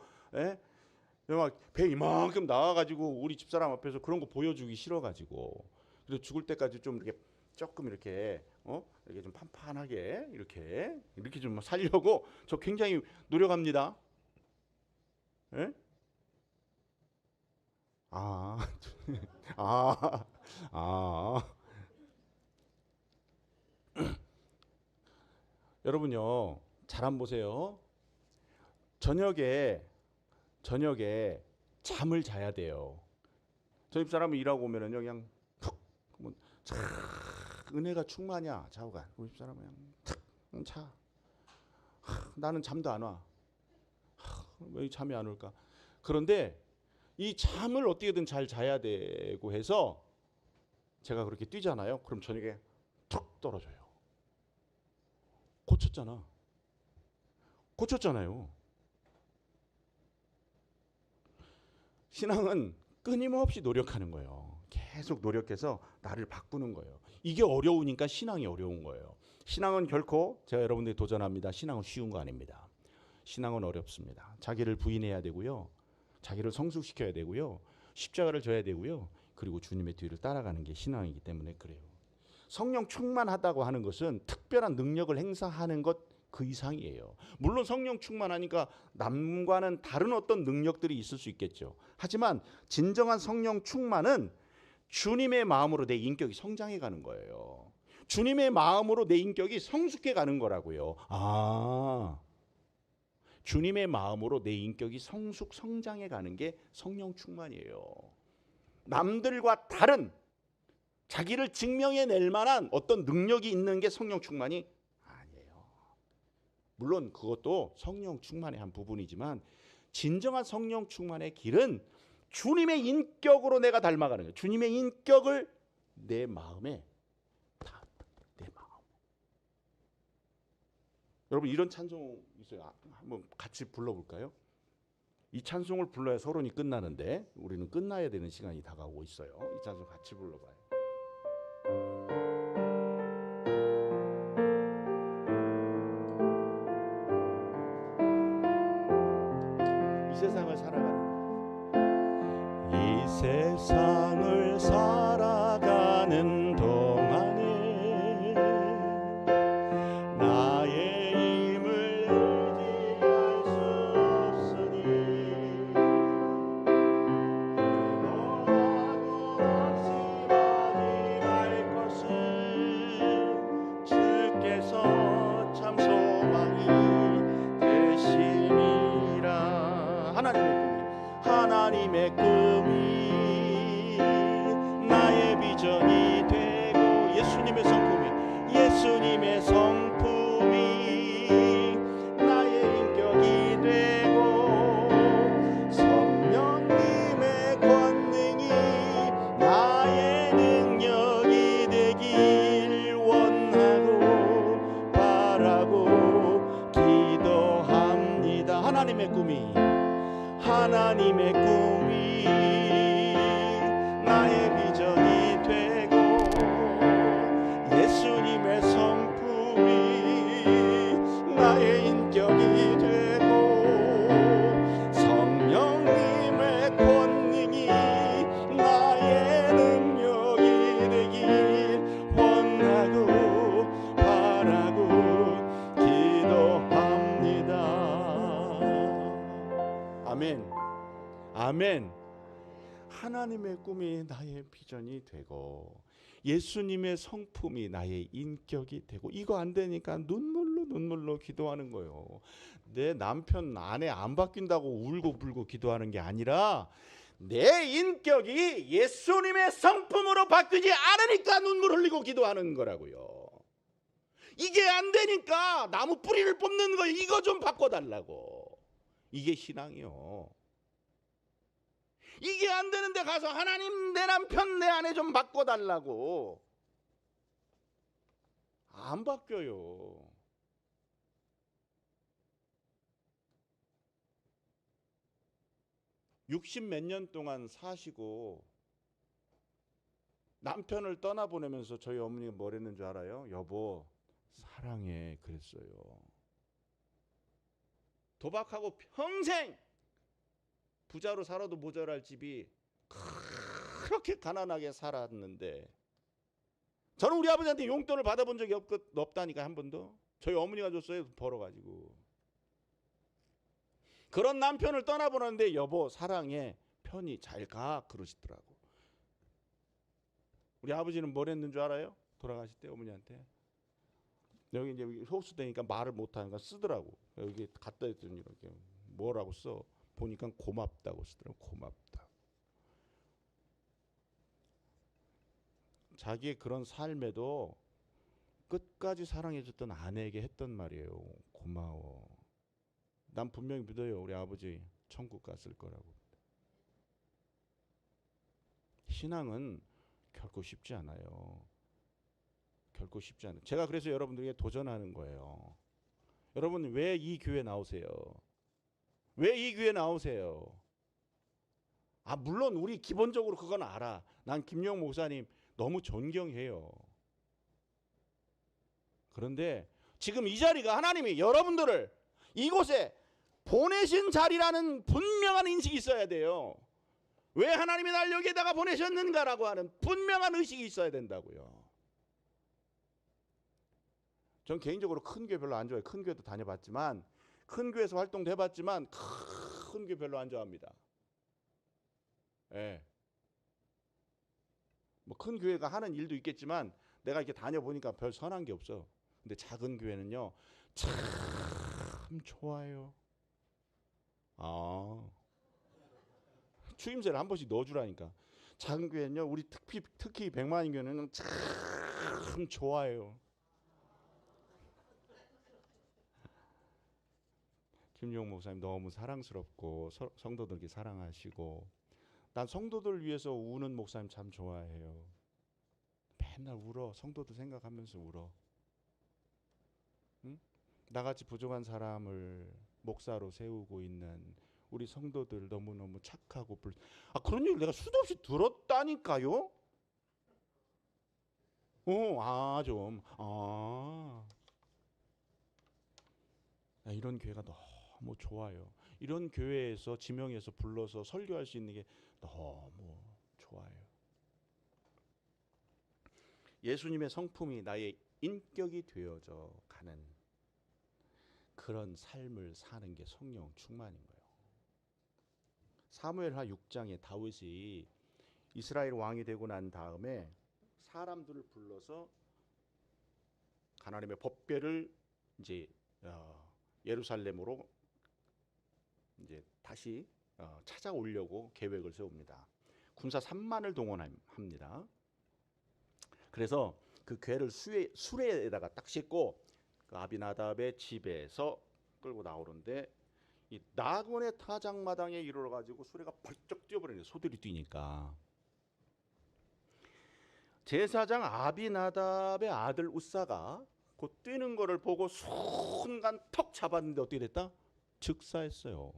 막 배 이만큼 나와가지고 우리 집사람 앞에서 그런 거 보여주기 싫어가지고, 그래서 죽을 때까지 좀 이렇게 조금 이렇게 이렇게 좀 판판하게 이렇게 좀 살려고 저 굉장히 노력합니다. 예? 아, 아, 아. 여러분요, 잘 안 보세요. 저녁에 잠을 자야 돼요. 저 집사람은 일하고 오면은요, 그냥 푹, 자, 은혜가 충만이야, 좌우가. 우리 집사람은 그냥 탁, 자. 나는 잠도 안 와. 왜 잠이 안 올까? 그런데 이 잠을 어떻게든 잘 자야 되고 해서 제가 그렇게 뛰잖아요. 그럼 저녁에 툭 떨어져요. 고쳤잖아요. 신앙은 끊임없이 노력하는 거예요. 계속 노력해서 나를 바꾸는 거예요. 이게 어려우니까 신앙이 어려운 거예요. 신앙은 결코, 제가 여러분들이 도전합니다, 신앙은 쉬운 거 아닙니다. 신앙은 어렵습니다. 자기를 부인해야 되고요. 자기를 성숙시켜야 되고요. 십자가를 져야 되고요. 그리고 주님의 뒤를 따라가는 게 신앙이기 때문에 그래요. 성령 충만하다고 하는 것은 특별한 능력을 행사하는 것 그 이상이에요. 물론 성령 충만하니까 남과는 다른 어떤 능력들이 있을 수 있겠죠. 하지만 진정한 성령 충만은 주님의 마음으로 내 인격이 성장해 가는 거예요. 주님의 마음으로 내 인격이 성숙해 가는 거라고요. 주님의 마음으로 내 인격이 성장해 가는 게 성령 충만이에요. 남들과 다른 자기를 증명해낼 만한 어떤 능력이 있는 게 성령 충만이 아니에요. 물론 그것도 성령 충만의 한 부분이지만 진정한 성령 충만의 길은 주님의 인격으로 내가 닮아가는 거예요. 주님의 인격을 내 마음에 내 마음. 여러분 이런 찬송 있어요. 한번 같이 불러볼까요? 이 찬송을 불러야 서론이 끝나는데 우리는 끝나야 되는 시간이 다가오고 있어요. 이 찬송 같이 불러봐요. 이 세상을 살아가는 이 세상을 살아가는 동안에 나의 힘을 의지할 수 없으니 너라고 낙심하지 말 것은 주께서 참 소망이 되심이라. 하나님의 꿈이 나의 비전이 되고 예수님의 성품이 나의 인격이 되고 성령님의 권능이 나의 능력이 되길 원하고 바라고 기도합니다. 하나님의 꿈이 나의 비전이 되고 예수님의 성품이 나의 인격이 되고 성령님의 권능이 나의 능력이 되길 원하고 바라고 기도합니다. 아멘. 아멘. 하나님의 꿈이 나의 비전이 되고 예수님의 성품이 나의 인격이 되고 이거 안 되니까 눈물로 기도하는 거예요. 내 남편 아내 안 바뀐다고 울고불고 기도하는 게 아니라 내 인격이 예수님의 성품으로 바뀌지 않으니까 눈물 흘리고 기도하는 거라고요. 이게 안 되니까 나무 뿌리를 뽑는 거 이거 좀 바꿔달라고. 이게 신앙이요. 이게 안 되는데 가서 하나님 내 남편 내 아내 좀 바꿔달라고. 안 바뀌어요. 육십 몇 년 동안 사시고 남편을 떠나보내면서 저희 어머니가 뭐랬는 줄 알아요? 여보 사랑해 그랬어요. 도박하고 평생 부자로 살아도 모자랄 집이 그렇게 가난하게 살았는데 저는 우리 아버지한테 용돈을 받아본 적이 없다니까 한 번도. 저희 어머니가 줬어요. 벌어가지고. 그런 남편을 떠나보는데 여보 사랑해 편히 잘 가 그러시더라고. 우리 아버지는 뭘 했는 줄 알아요? 돌아가실 때 어머니한테 여기 이제 흡수되니까 말을 못하니까 쓰더라고. 여기 갖다 했더니 이렇게 뭐라고 써? 보니까 고맙다고 쓰더라고. 고맙다. 자기의 그런 삶에도 끝까지 사랑해줬던 아내에게 했던 말이에요. 고마워. 난 분명히 믿어요. 우리 아버지 천국 갔을 거라고. 신앙은 결코 쉽지 않아요. 결코 쉽지 않아요. 제가 그래서 여러분들에게 도전하는 거예요. 여러분 왜 이 교회 나오세요? 왜 이 교회 나오세요? 아 물론 우리 기본적으로 그건 알아. 난 김용 목사님 너무 존경해요. 그런데 지금 이 자리가 하나님이 여러분들을 이곳에 보내신 자리라는 분명한 인식이 있어야 돼요. 왜 하나님이 날 여기에다가 보내셨는가라고 하는 분명한 의식이 있어야 된다고요. 전 개인적으로 큰 교회 별로 안 좋아해요. 큰 교회도 다녀봤지만 큰 교회에서 활동도 해봤지만 큰 교회 별로 안 좋아합니다. 예. 뭐 큰 교회가 하는 일도 있겠지만 내가 이렇게 다녀보니까 별 선한 게 없어. 근데 작은 교회는요 참 좋아요. 아 추임새를 한 번씩 넣어주라니까. 작은 교회는요 우리 특히 100만인 교회는 참 좋아요. 김용 목사님 너무 사랑스럽고 성도들께 사랑하시고 난 성도들 위해서 우는 목사님 참 좋아해요. 맨날 울어. 성도들 생각하면서 울어. 응? 나같이 부족한 사람을 목사로 세우고 있는 우리 성도들 너무너무 착하고 그런 얘기를 내가 수도 없이 들었다니까요. 이런 교회가 너무 좋아요. 이런 교회에서 지명해서 불러서 설교할 수 있는 게 너무 좋아요. 예수님의 성품이 나의 인격이 되어져 가는 그런 삶을 사는 게 성령 충만인 거예요. 사무엘하 6장에 다윗이 이스라엘 왕이 되고 난 다음에 사람들을 불러서 하나님의 법궤를 이제 예루살렘으로 이제 다시 찾아오려고 계획을 세웁니다. 군사 3만을 동원합니다. 그래서 그 궤를 수레에다가 딱 싣고 그 아비나답의 집에서 끌고 나오는데 이 나곤의 타작마당에 이르러 가지고 수레가 벌쩍 뛰어버리는 거예요. 소들이 뛰니까. 제사장 아비나답의 아들 우사가 곧 뛰는 거를 보고 순간 턱 잡았는데 어떻게 됐다? 즉사했어요.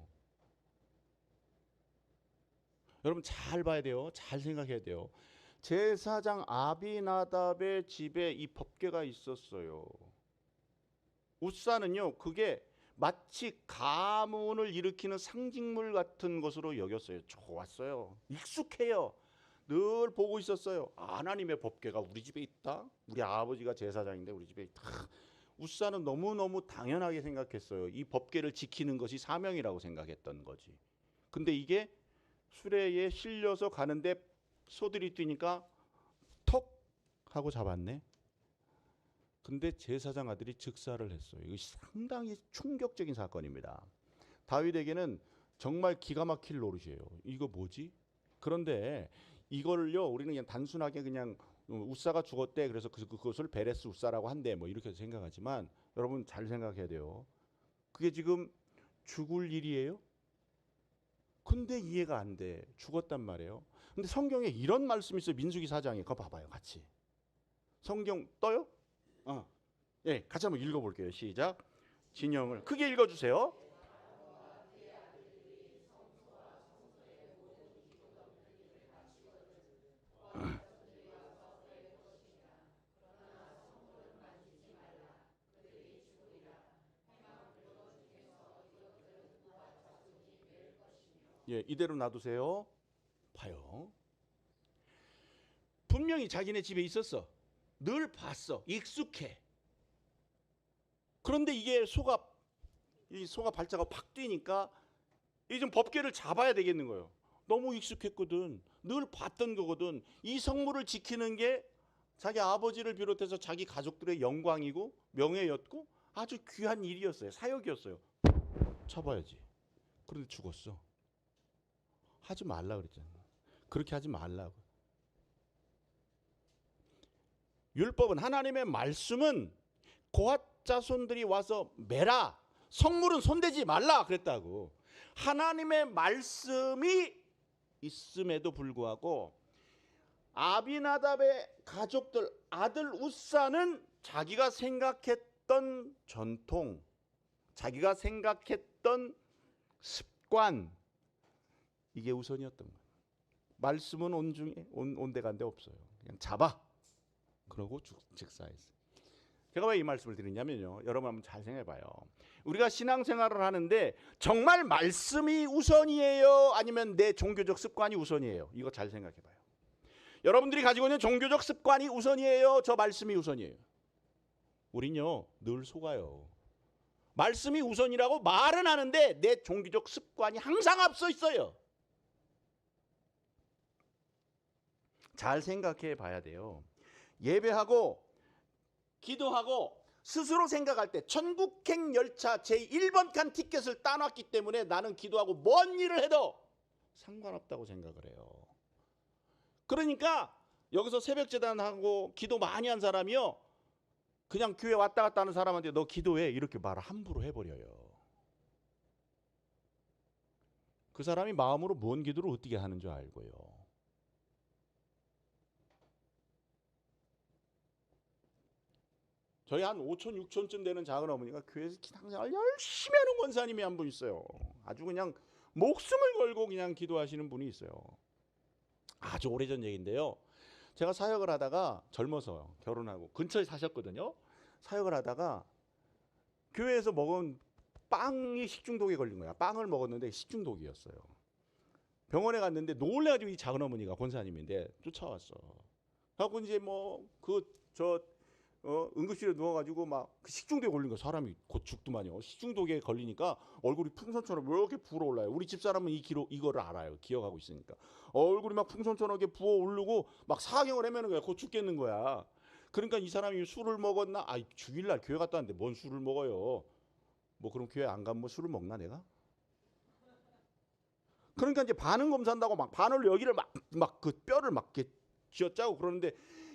여러분 잘 봐야 돼요. 잘 생각해야 돼요. 제사장 아비나답의 집에 이 법궤가 있었어요. 우사는요, 그게 마치 가문을 일으키는 상징물 같은 것으로 여겼어요. 좋았어요. 익숙해요. 늘 보고 있었어요. 하나님의 법궤가 우리 집에 있다. 우리 아버지가 제사장인데 우리 집에 있다. 우사는 너무너무 당연하게 생각했어요. 이 법궤를 지키는 것이 사명이라고 생각했던 거지. 근데 이게 수레에 실려서 가는데 소들이 뛰니까 턱 하고 잡았네. 근데 제사장 아들이 즉사를 했어요. 이거 상당히 충격적인 사건입니다. 다윗에게는 정말 기가 막힐 노릇이에요. 이거 뭐지? 그런데 이걸요 우리는 그냥 단순하게 그냥 우사가 죽었대. 그래서 그것을 베레스 우사라고 한대. 뭐 이렇게 생각하지만 여러분 잘 생각해야 돼요. 그게 지금 죽을 일이에요? 근데 이해가 안 돼. 죽었단 말이에요. 근데 성경에 이런 말씀이 있어요. 민수기 4장에. 그거 봐봐요. 같이. 성경 떠요? 예, 같이 한번 읽어볼게요. 시작. 진영을 크게 읽어주세요. 예, 이대로 놔두세요. 봐요. 분명히 자기네 집에 있었어. 늘 봤어. 익숙해. 그런데 이게 이 소가 발자가 팍 뛰니까 이 좀 법궤를 잡아야 되겠는 거예요. 너무 익숙했거든. 늘 봤던 거거든. 이 성물을 지키는 게 자기 아버지를 비롯해서 자기 가족들의 영광이고 명예였고 아주 귀한 일이었어요. 사역이었어요. 잡아야지. 그런데 죽었어. 하지 말라 그랬잖아. 그렇게 하지 말라고. 율법은 하나님의 말씀은 고앗 자손들이 와서 매라. 성물은 손대지 말라 그랬다고. 하나님의 말씀이 있음에도 불구하고 아비나답의 가족들 아들 우사는 자기가 생각했던 전통, 자기가 생각했던 습관 이게 우선이었던 거예요. 말씀은 온데간데 없어요. 그냥 잡아. 그러고 즉사했어요. 제가 왜 이 말씀을 드리냐면요. 여러분 한번 잘 생각해봐요. 우리가 신앙생활을 하는데 정말 말씀이 우선이에요? 아니면 내 종교적 습관이 우선이에요? 이거 잘 생각해봐요. 여러분들이 가지고 있는 종교적 습관이 우선이에요? 저 말씀이 우선이에요? 우린요 늘 속아요. 말씀이 우선이라고 말은 하는데 내 종교적 습관이 항상 앞서 있어요. 잘 생각해 봐야 돼요. 예배하고 기도하고 스스로 생각할 때 천국행 열차 제1번 칸 티켓을 따놨기 때문에 나는 기도하고 뭔 일을 해도 상관없다고 생각을 해요. 그러니까 여기서 새벽재단하고 기도 많이 한 사람이요 그냥 교회 왔다 갔다 하는 사람한테 너 기도해 이렇게 말을 함부로 해버려요. 그 사람이 마음으로 뭔 기도를 어떻게 하는 줄 알고요. 저희 한 5천, 6천쯤 되는 작은 어머니가 교회에서 신앙생활 열심히 하는 권사님이 한 분 있어요. 아주 그냥 목숨을 걸고 그냥 기도하시는 분이 있어요. 아주 오래전 얘기인데요. 제가 사역을 하다가 젊어서 결혼하고 근처에 사셨거든요. 사역을 하다가 교회에서 먹은 빵이 식중독에 걸린 거야. 빵을 먹었는데 식중독이었어요. 병원에 갔는데 놀래가지고 이 작은 어머니가 권사님인데 쫓아왔어. 하고 이제 응급실에 누워가지고 막 그 식중독에 걸린 거. 사람이 곧 죽더만요. 식중독에 걸리니까 얼굴이 풍선처럼 이렇게 부어올라요. 우리 집사람은 이거를 알아요. 기억하고 있으니까. 얼굴이 막 풍선처럼 이렇게 부어오르고 막 사경을 헤매는 거야. 곧 죽겠는 거야. 그러니까 이 사람이 술을 먹었나? 아, 주일날 교회 갔다 왔는데 뭔 술을 먹어요? 뭐 그럼 교회 안 가면 뭐 술을 먹나 내가? 그러니까 이제 반응 검사한다고 막 바늘로 여기를 막 그 뼈를 막 이렇게 쥐어짜고 그러는데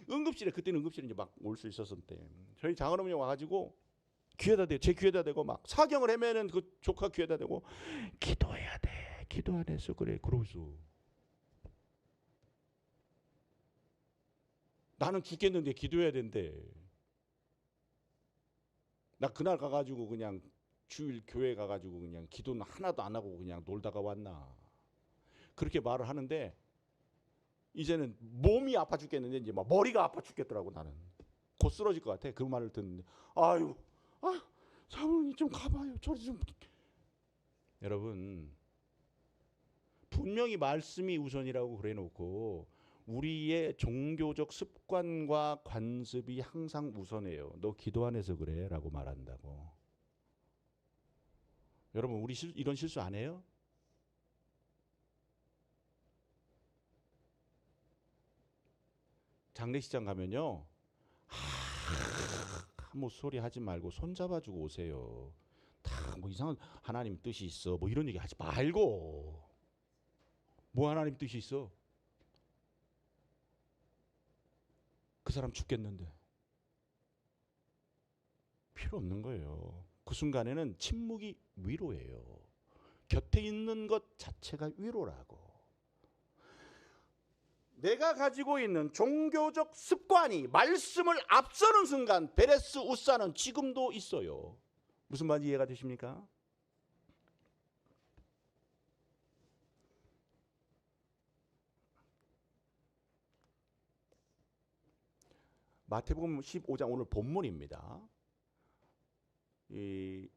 그때는 응급실에 이제 막 올 수 있었는데 저희 장인어머니 와가지고 귀에다 대고 제 귀에다 대고 막 사경을 헤매는 그 조카 귀에다 대고 기도해야 돼, 기도 안 했어 그래 그러고서 나는 죽겠는데 기도해야 된대. 나 그날 가가지고 그냥 주일 교회 가가지고 그냥 기도는 하나도 안 하고 그냥 놀다가 왔나 그렇게 말을 하는데 이제는 몸이 아파 죽겠는데 이제 막 머리가 아파 죽겠더라고. 나는 곧 쓰러질 것 같아. 그 말을 듣는데 사모님 좀 가봐요. 저리 좀. 여러분 분명히 말씀이 우선이라고 그래놓고 우리의 종교적 습관과 관습이 항상 우선이에요. 너 기도 안 해서 그래 라고 말한다고. 여러분 우리 이런 실수 안 해요? 장례식장 가면요 아무 소리 하지 말고 손 잡아주고 오세요. 다 뭐 이상한 하나님 뜻이 있어 뭐 이런 얘기 하지 말고. 뭐 하나님 뜻이 있어? 그 사람 죽겠는데. 필요 없는 거예요. 그 순간에는 침묵이 위로예요. 곁에 있는 것 자체가 위로라고. 내가 가지고 있는 종교적 습관이 말씀을 앞서는 순간 베레스 우사는 지금도 있어요. 무슨 말인지 이해가 되십니까? 마태복음 15장 오늘 본문입니다. 이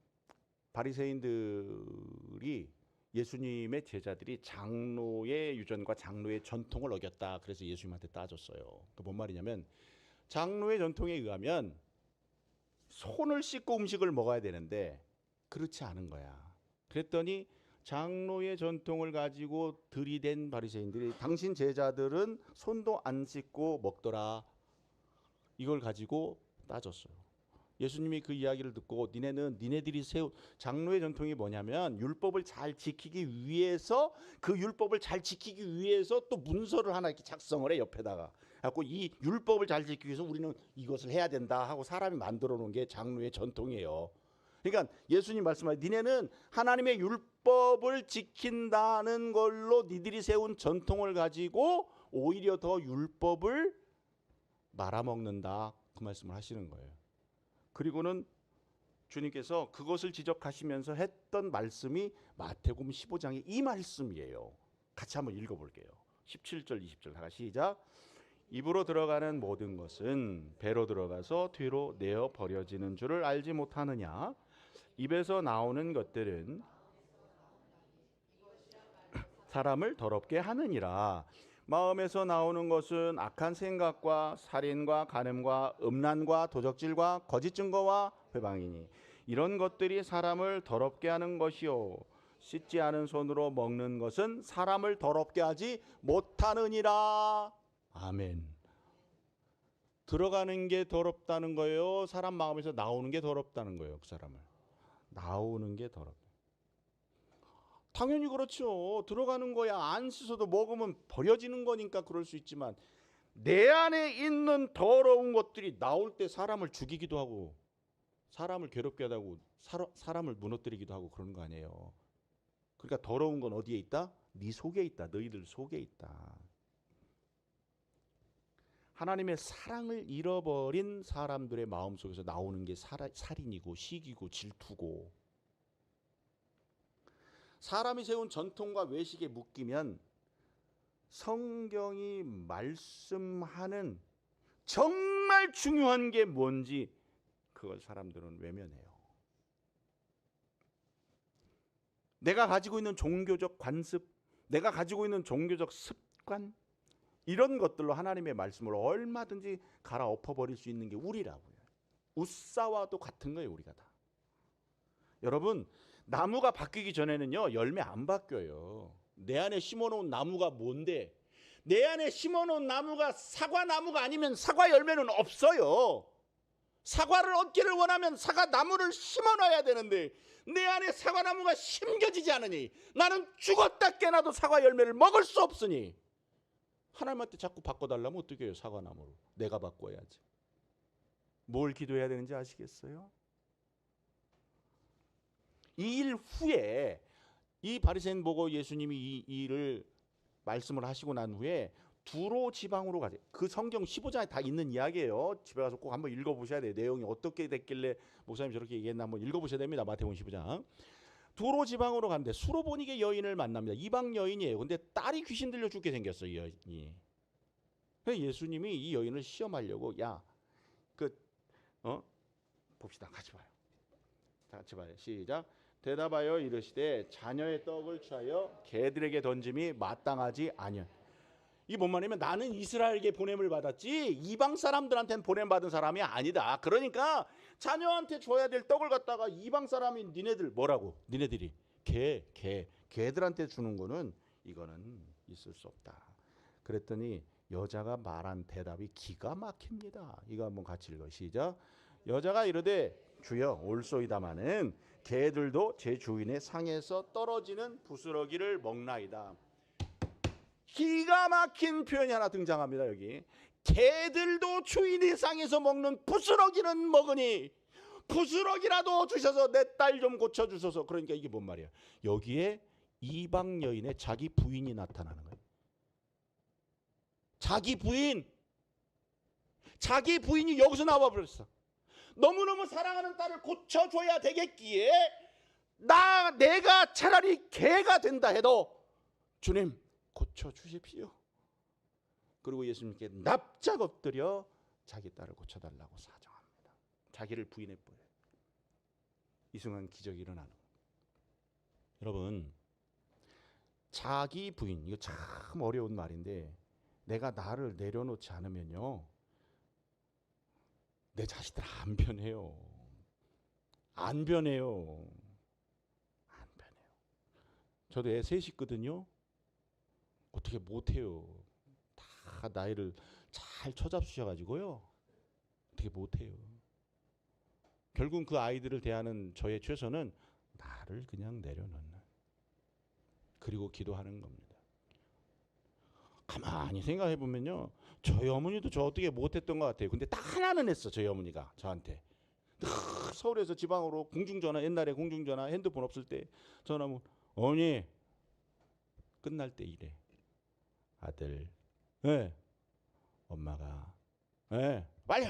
바리새인들이 예수님의 제자들이 장로의 유전과 장로의 전통을 어겼다. 그래서 예수님한테 따졌어요. 그 뭔 말이냐면 장로의 전통에 의하면 손을 씻고 음식을 먹어야 되는데 그렇지 않은 거야. 그랬더니 장로의 전통을 가지고 들이댄 바리새인들이 당신 제자들은 손도 안 씻고 먹더라. 이걸 가지고 따졌어요. 예수님이 그 이야기를 듣고 니네들이 세운 장로의 전통이 뭐냐면 율법을 잘 지키기 위해서 그 율법을 잘 지키기 위해서 또 문서를 하나 이렇게 작성을 해 옆에다가. 갖고 이 율법을 잘 지키기 위해서 우리는 이것을 해야 된다 하고 사람이 만들어 놓은 게 장로의 전통이에요. 그러니까 예수님 말씀하신 니네는 하나님의 율법을 지킨다는 걸로 니들이 세운 전통을 가지고 오히려 더 율법을 말아먹는다. 그 말씀을 하시는 거예요. 그리고는 주님께서 그것을 지적하시면서 했던 말씀이 마태복음 15장의 이 말씀이에요. 같이 한번 읽어볼게요. 17절 20절 다 같이 시작. 입으로 들어가는 모든 것은 배로 들어가서 뒤로 내어 버려지는 줄을 알지 못하느냐. 입에서 나오는 것들은 사람을 더럽게 하느니라. 마음에서 나오는 것은 악한 생각과 살인과 간음과 음란과 도적질과 거짓 증거와 회방이니 이런 것들이 사람을 더럽게 하는 것이요 씻지 않은 손으로 먹는 것은 사람을 더럽게 하지 못하느니라. 아멘. 들어가는 게 더럽다는 거예요? 사람 마음에서 나오는 게 더럽다는 거예요? 그 사람을 나오는 게 더럽다. 당연히 그렇죠. 들어가는 거야. 안 씻어도 먹으면 버려지는 거니까 그럴 수 있지만 내 안에 있는 더러운 것들이 나올 때 사람을 죽이기도 하고 사람을 괴롭게 하고 사람을 무너뜨리기도 하고 그러는 거 아니에요. 그러니까 더러운 건 어디에 있다? 네 속에 있다. 너희들 속에 있다. 하나님의 사랑을 잃어버린 사람들의 마음속에서 나오는 게 살인이고 시기고 질투고 사람이 세운 전통과 외식에 묶이면 성경이 말씀하는 정말 중요한 게 뭔지 그걸 사람들은 외면해요. 내가 가지고 있는 종교적 관습, 내가 가지고 있는 종교적 습관, 이런 것들로 하나님의 말씀을 얼마든지 갈아엎어버릴 수 있는 게 우리라고요. 웃사와도 같은 거예요. 우리가 다. 여러분, 나무가 바뀌기 전에는요 열매 안 바뀌어요. 내 안에 심어놓은 나무가 뭔데? 내 안에 심어놓은 나무가 사과나무가 아니면 사과 열매는 없어요. 사과를 얻기를 원하면 사과나무를 심어놔야 되는데 내 안에 사과나무가 심겨지지 않으니 나는 죽었다 깨나도 사과 열매를 먹을 수 없으니 하나님한테 자꾸 바꿔달라면 어떻게 해요? 사과나무로 내가 바꿔야지. 뭘 기도해야 되는지 아시겠어요? 이 일 후에 이 바리새인 보고 예수님이 이 일을 말씀을 하시고 난 후에 두로 지방으로 가세요. 그 성경 15장에 다 있는 이야기예요. 집에 가서 꼭 한번 읽어보셔야 돼요. 내용이 어떻게 됐길래 목사님 저렇게 얘기했나 한번 읽어보셔야 됩니다. 마태복음 15장. 두로 지방으로 갔는데 수로보니게 여인을 만납니다. 이방 여인이에요. 근데 딸이 귀신 들려 죽게 생겼어요. 이 여인이. 그래서 예수님이 이 여인을 시험하려고 봅시다. 같이 봐요. 같이 봐요. 시작. 대답하여 이르시되 자녀의 떡을 취하여 개들에게 던짐이 마땅하지 아니야. 이 뭔 말이냐면 나는 이스라엘에게 보냄을 받았지 이방 사람들한테는 보냄 받은 사람이 아니다. 그러니까 자녀한테 줘야 될 떡을 갖다가 이방 사람인 니네들 뭐라고? 니네들이 개들한테 주는 거는 이거는 있을 수 없다. 그랬더니 여자가 말한 대답이 기가 막힙니다. 이거 한번 같이 읽어. 시작. 여자가 이르되 주여 올소이다마는 개들도 제 주인의 상에서 떨어지는 부스러기를 먹나이다. 기가 막힌 표현이 하나 등장합니다. 여기 개들도 주인의 상에서 먹는 부스러기는 먹으니 부스러기라도 주셔서 내 딸 좀 고쳐주소서. 그러니까 이게 뭔 말이야? 여기에 이방 여인의 자기 부인이 나타나는 거예요. 자기 부인이 여기서 나와버렸어. 너무너무 사랑하는 딸을 고쳐줘야 되겠기에 내가 차라리 개가 된다 해도 주님 고쳐주십시오. 그리고 예수님께 납작 엎드려 자기 딸을 고쳐달라고 사정합니다. 자기를 부인해버려요. 이 순간 기적이 일어나는 거예요. 여러분, 자기 부인, 이거 참 어려운 말인데 내가 나를 내려놓지 않으면요 내 자식들 안 변해요. 안 변해요. 저도 애 셋이 있거든요. 어떻게 못해요. 다 나이를 잘 처잡수셔가지고요. 어떻게 못해요. 결국 그 아이들을 대하는 저의 최선은 나를 그냥 내려놓는, 그리고 기도하는 겁니다. 가만히 생각해 보면요, 저희 어머니도 저 어떻게 못했던 것 같아요. 근데 딱 하나는 했어. 저희 어머니가 저한테 서울에서 지방으로 공중전화, 옛날에 공중전화 핸드폰 없을 때 전화하면 어머니 끝날 때 이래. 아들, 엄마가, 빨리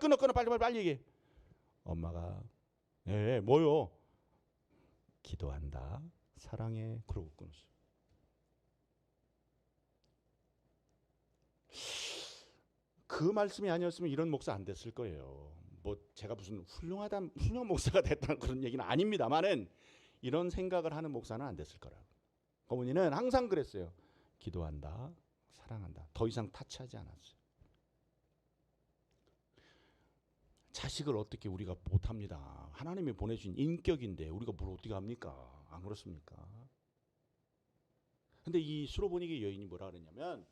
끊어 빨리 얘기해. 엄마가, 뭐요? 기도한다, 사랑해. 그러고 끊었어. 그 말씀이 아니었으면 이런 목사 안 됐을 거예요. 뭐 제가 무슨 훌륭한 목사가 됐다는 그런 얘기는 아닙니다만은 이런 생각을 하는 목사는 안 됐을 거라고. 어머니는 항상 그랬어요. 기도한다, 사랑한다. 더 이상 타치하지 않았어요. 자식을 어떻게 우리가 못합니다. 하나님이 보내주신 인격인데 우리가 뭘 어떻게 합니까? 안 그렇습니까? 근데 이 수로보니게 여인이 뭐라 그러냐면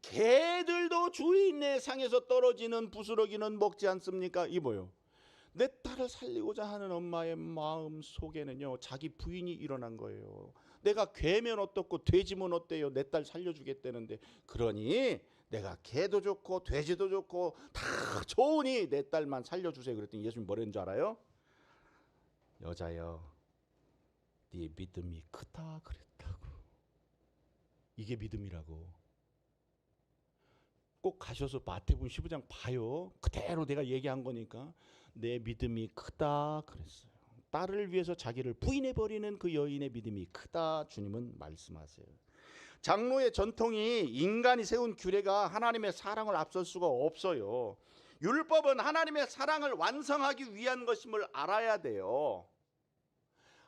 개들도 주인의 상에서 떨어지는 부스러기는 먹지 않습니까? 이 뭐요? 내 딸을 살리고자 하는 엄마의 마음 속에는요 자기 부인이 일어난 거예요. 내가 개면 어떻고 돼지면 어때요? 내 딸 살려주겠다는데, 그러니 내가 개도 좋고 돼지도 좋고 다 좋으니 내 딸만 살려주세요. 그랬더니 예수님이 뭐라는 줄 알아요? 여자여, 네 믿음이 크다 그랬다고. 이게 믿음이라고. 꼭 가셔서 마태복음 15장 봐요. 그대로 내가 얘기한 거니까. 내 믿음이 크다 그랬어요. 딸을 위해서 자기를 부인해버리는 그 여인의 믿음이 크다 주님은 말씀하세요. 장로의 전통이 인간이 세운 규례가 하나님의 사랑을 앞설 수가 없어요. 율법은 하나님의 사랑을 완성하기 위한 것임을 알아야 돼요.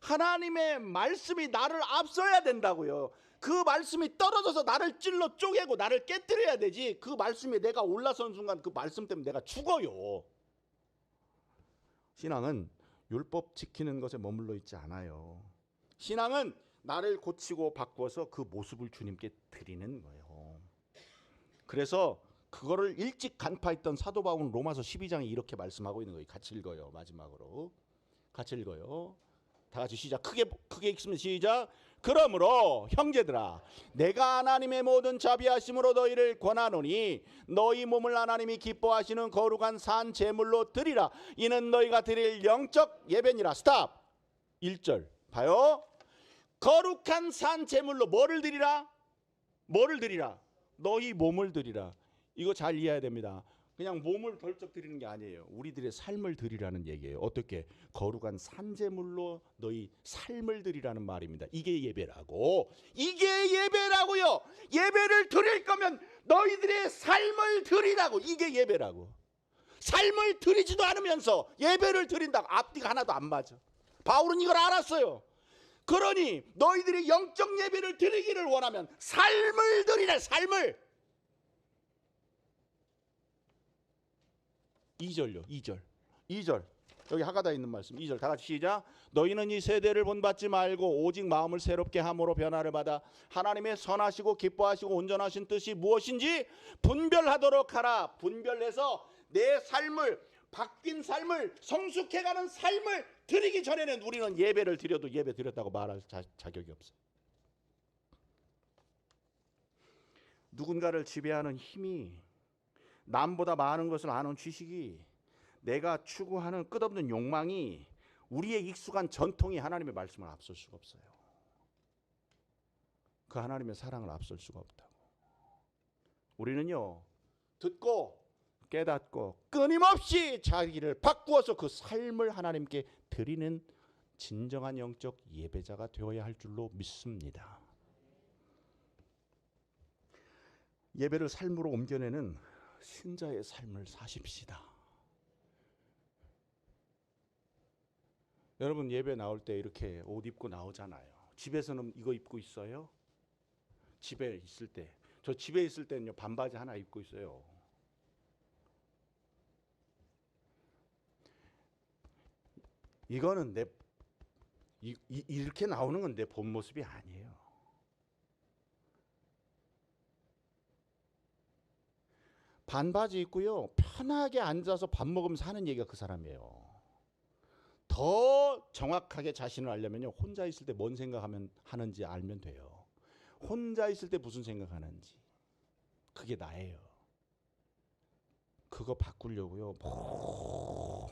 하나님의 말씀이 나를 앞서야 된다고요. 그 말씀이 떨어져서 나를 찔러 쪼개고 나를 깨뜨려야 되지, 그 말씀에 내가 올라선 순간 그 말씀 때문에 내가 죽어요. 신앙은 율법 지키는 것에 머물러 있지 않아요. 신앙은 나를 고치고 바꿔서 그 모습을 주님께 드리는 거예요. 그래서 그거를 일찍 간파했던 사도 바울은 로마서 12장에 이렇게 말씀하고 있는 거예요. 같이 읽어요. 마지막으로 같이 읽어요. 다 같이 시작. 크게 읽으면 시작. 그러므로 형제들아, 내가 하나님의 모든 자비하심으로 너희를 권하노니 너희 몸을 하나님이 기뻐하시는 거룩한 산 제물로 드리라. 이는 너희가 드릴 영적 예배니라. 스탑. 1절 봐요. 거룩한 산 제물로 뭐를 드리라? 뭐를 드리라? 너희 몸을 드리라. 이거 잘 이해해야 됩니다. 그냥 몸을 덜쩍 드리는 게 아니에요. 우리들의 삶을 드리라는 얘기예요. 어떻게? 거룩한 산제물로 너희 삶을 드리라는 말입니다. 이게 예배라고. 이게 예배라고요. 예배를 드릴 거면 너희들의 삶을 드리라고. 이게 예배라고. 삶을 드리지도 않으면서 예배를 드린다고. 앞뒤가 하나도 안 맞아. 바울은 이걸 알았어요. 그러니 너희들이 영적 예배를 드리기를 원하면 삶을 드리라. 삶을. 2절요. 2절. 여기 하가다에 있는 말씀. 2절 다 같이 시작. 너희는 이 세대를 본받지 말고 오직 마음을 새롭게 함으로 변화를 받아 하나님의 선하시고 기뻐하시고 온전하신 뜻이 무엇인지 분별하도록 하라. 분별해서 내 삶을, 바뀐 삶을, 성숙해가는 삶을 드리기 전에는 우리는 예배를 드려도 예배 드렸다고 말할 자격이 없어요. 누군가를 지배하는 힘이, 남보다 많은 것을 아는 지식이, 내가 추구하는 끝없는 욕망이, 우리의 익숙한 전통이 하나님의 말씀을 앞설 수가 없어요. 그 하나님의 사랑을 앞설 수가 없다고. 우리는요, 듣고 깨닫고 끊임없이 자기를 바꾸어서 그 삶을 하나님께 드리는 진정한 영적 예배자가 되어야 할 줄로 믿습니다. 예배를 삶으로 옮겨내는 신자의 삶을 사십시다. 여러분 예배 나올 때 이렇게 옷 입고 나오잖아요. 집에서는 이거 입고 있어요? 집에 있을 때, 저 집에 있을 때는요 반바지 하나 입고 있어요. 이거는 이렇게 나오는 건 내 본 모습이 아니에요. 반바지 입고요 편하게 앉아서 밥 먹으면서 하는 얘기가 그 사람이에요. 더 정확하게 자신을 알려면요 혼자 있을 때 뭔 생각하는지 알면 돼요. 혼자 있을 때 무슨 생각하는지, 그게 나예요. 그거 바꾸려고요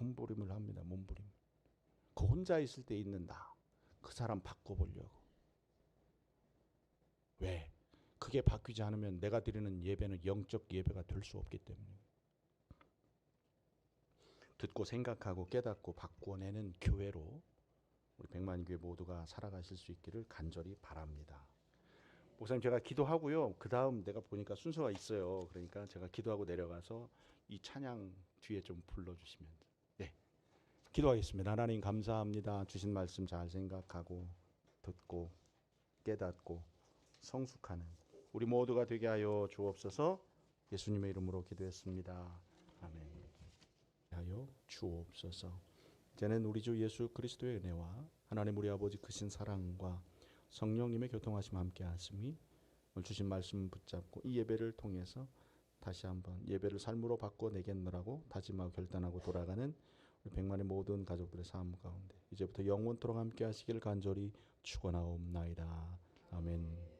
몸부림을 합니다. 몸부림. 그 혼자 있을 때 있는 나, 그 사람 바꿔보려고. 왜? 그게 바뀌지 않으면 내가 드리는 예배는 영적 예배가 될 수 없기 때문에. 듣고 생각하고 깨닫고 바꾸어내는 교회로 우리 백만교회 모두가 살아가실 수 있기를 간절히 바랍니다. 목사님 제가 기도하고요. 그 다음 내가 보니까 순서가 있어요. 그러니까 제가 기도하고 내려가서 이 찬양 뒤에 좀 불러주시면. 네, 기도하겠습니다. 하나님 감사합니다. 주신 말씀 잘 생각하고 듣고 깨닫고 성숙하는 우리 모두가 되게 하여 주옵소서. 예수님의 이름으로 기도했습니다. 아멘. 하여 주옵소서. 이제는 우리 주 예수 그리스도의 은혜와 하나님 우리 아버지 크신 사랑과 성령님의 교통하심 함께 하심이 오늘 주신 말씀 붙잡고 이 예배를 통해서 다시 한번 예배를 삶으로 바꿔내겠노라고 다짐하고 결단하고 돌아가는 우리 백만의 모든 가족들의 삶 가운데 이제부터 영원토록 함께 하시기를 간절히 축원하옵나이다. 아멘.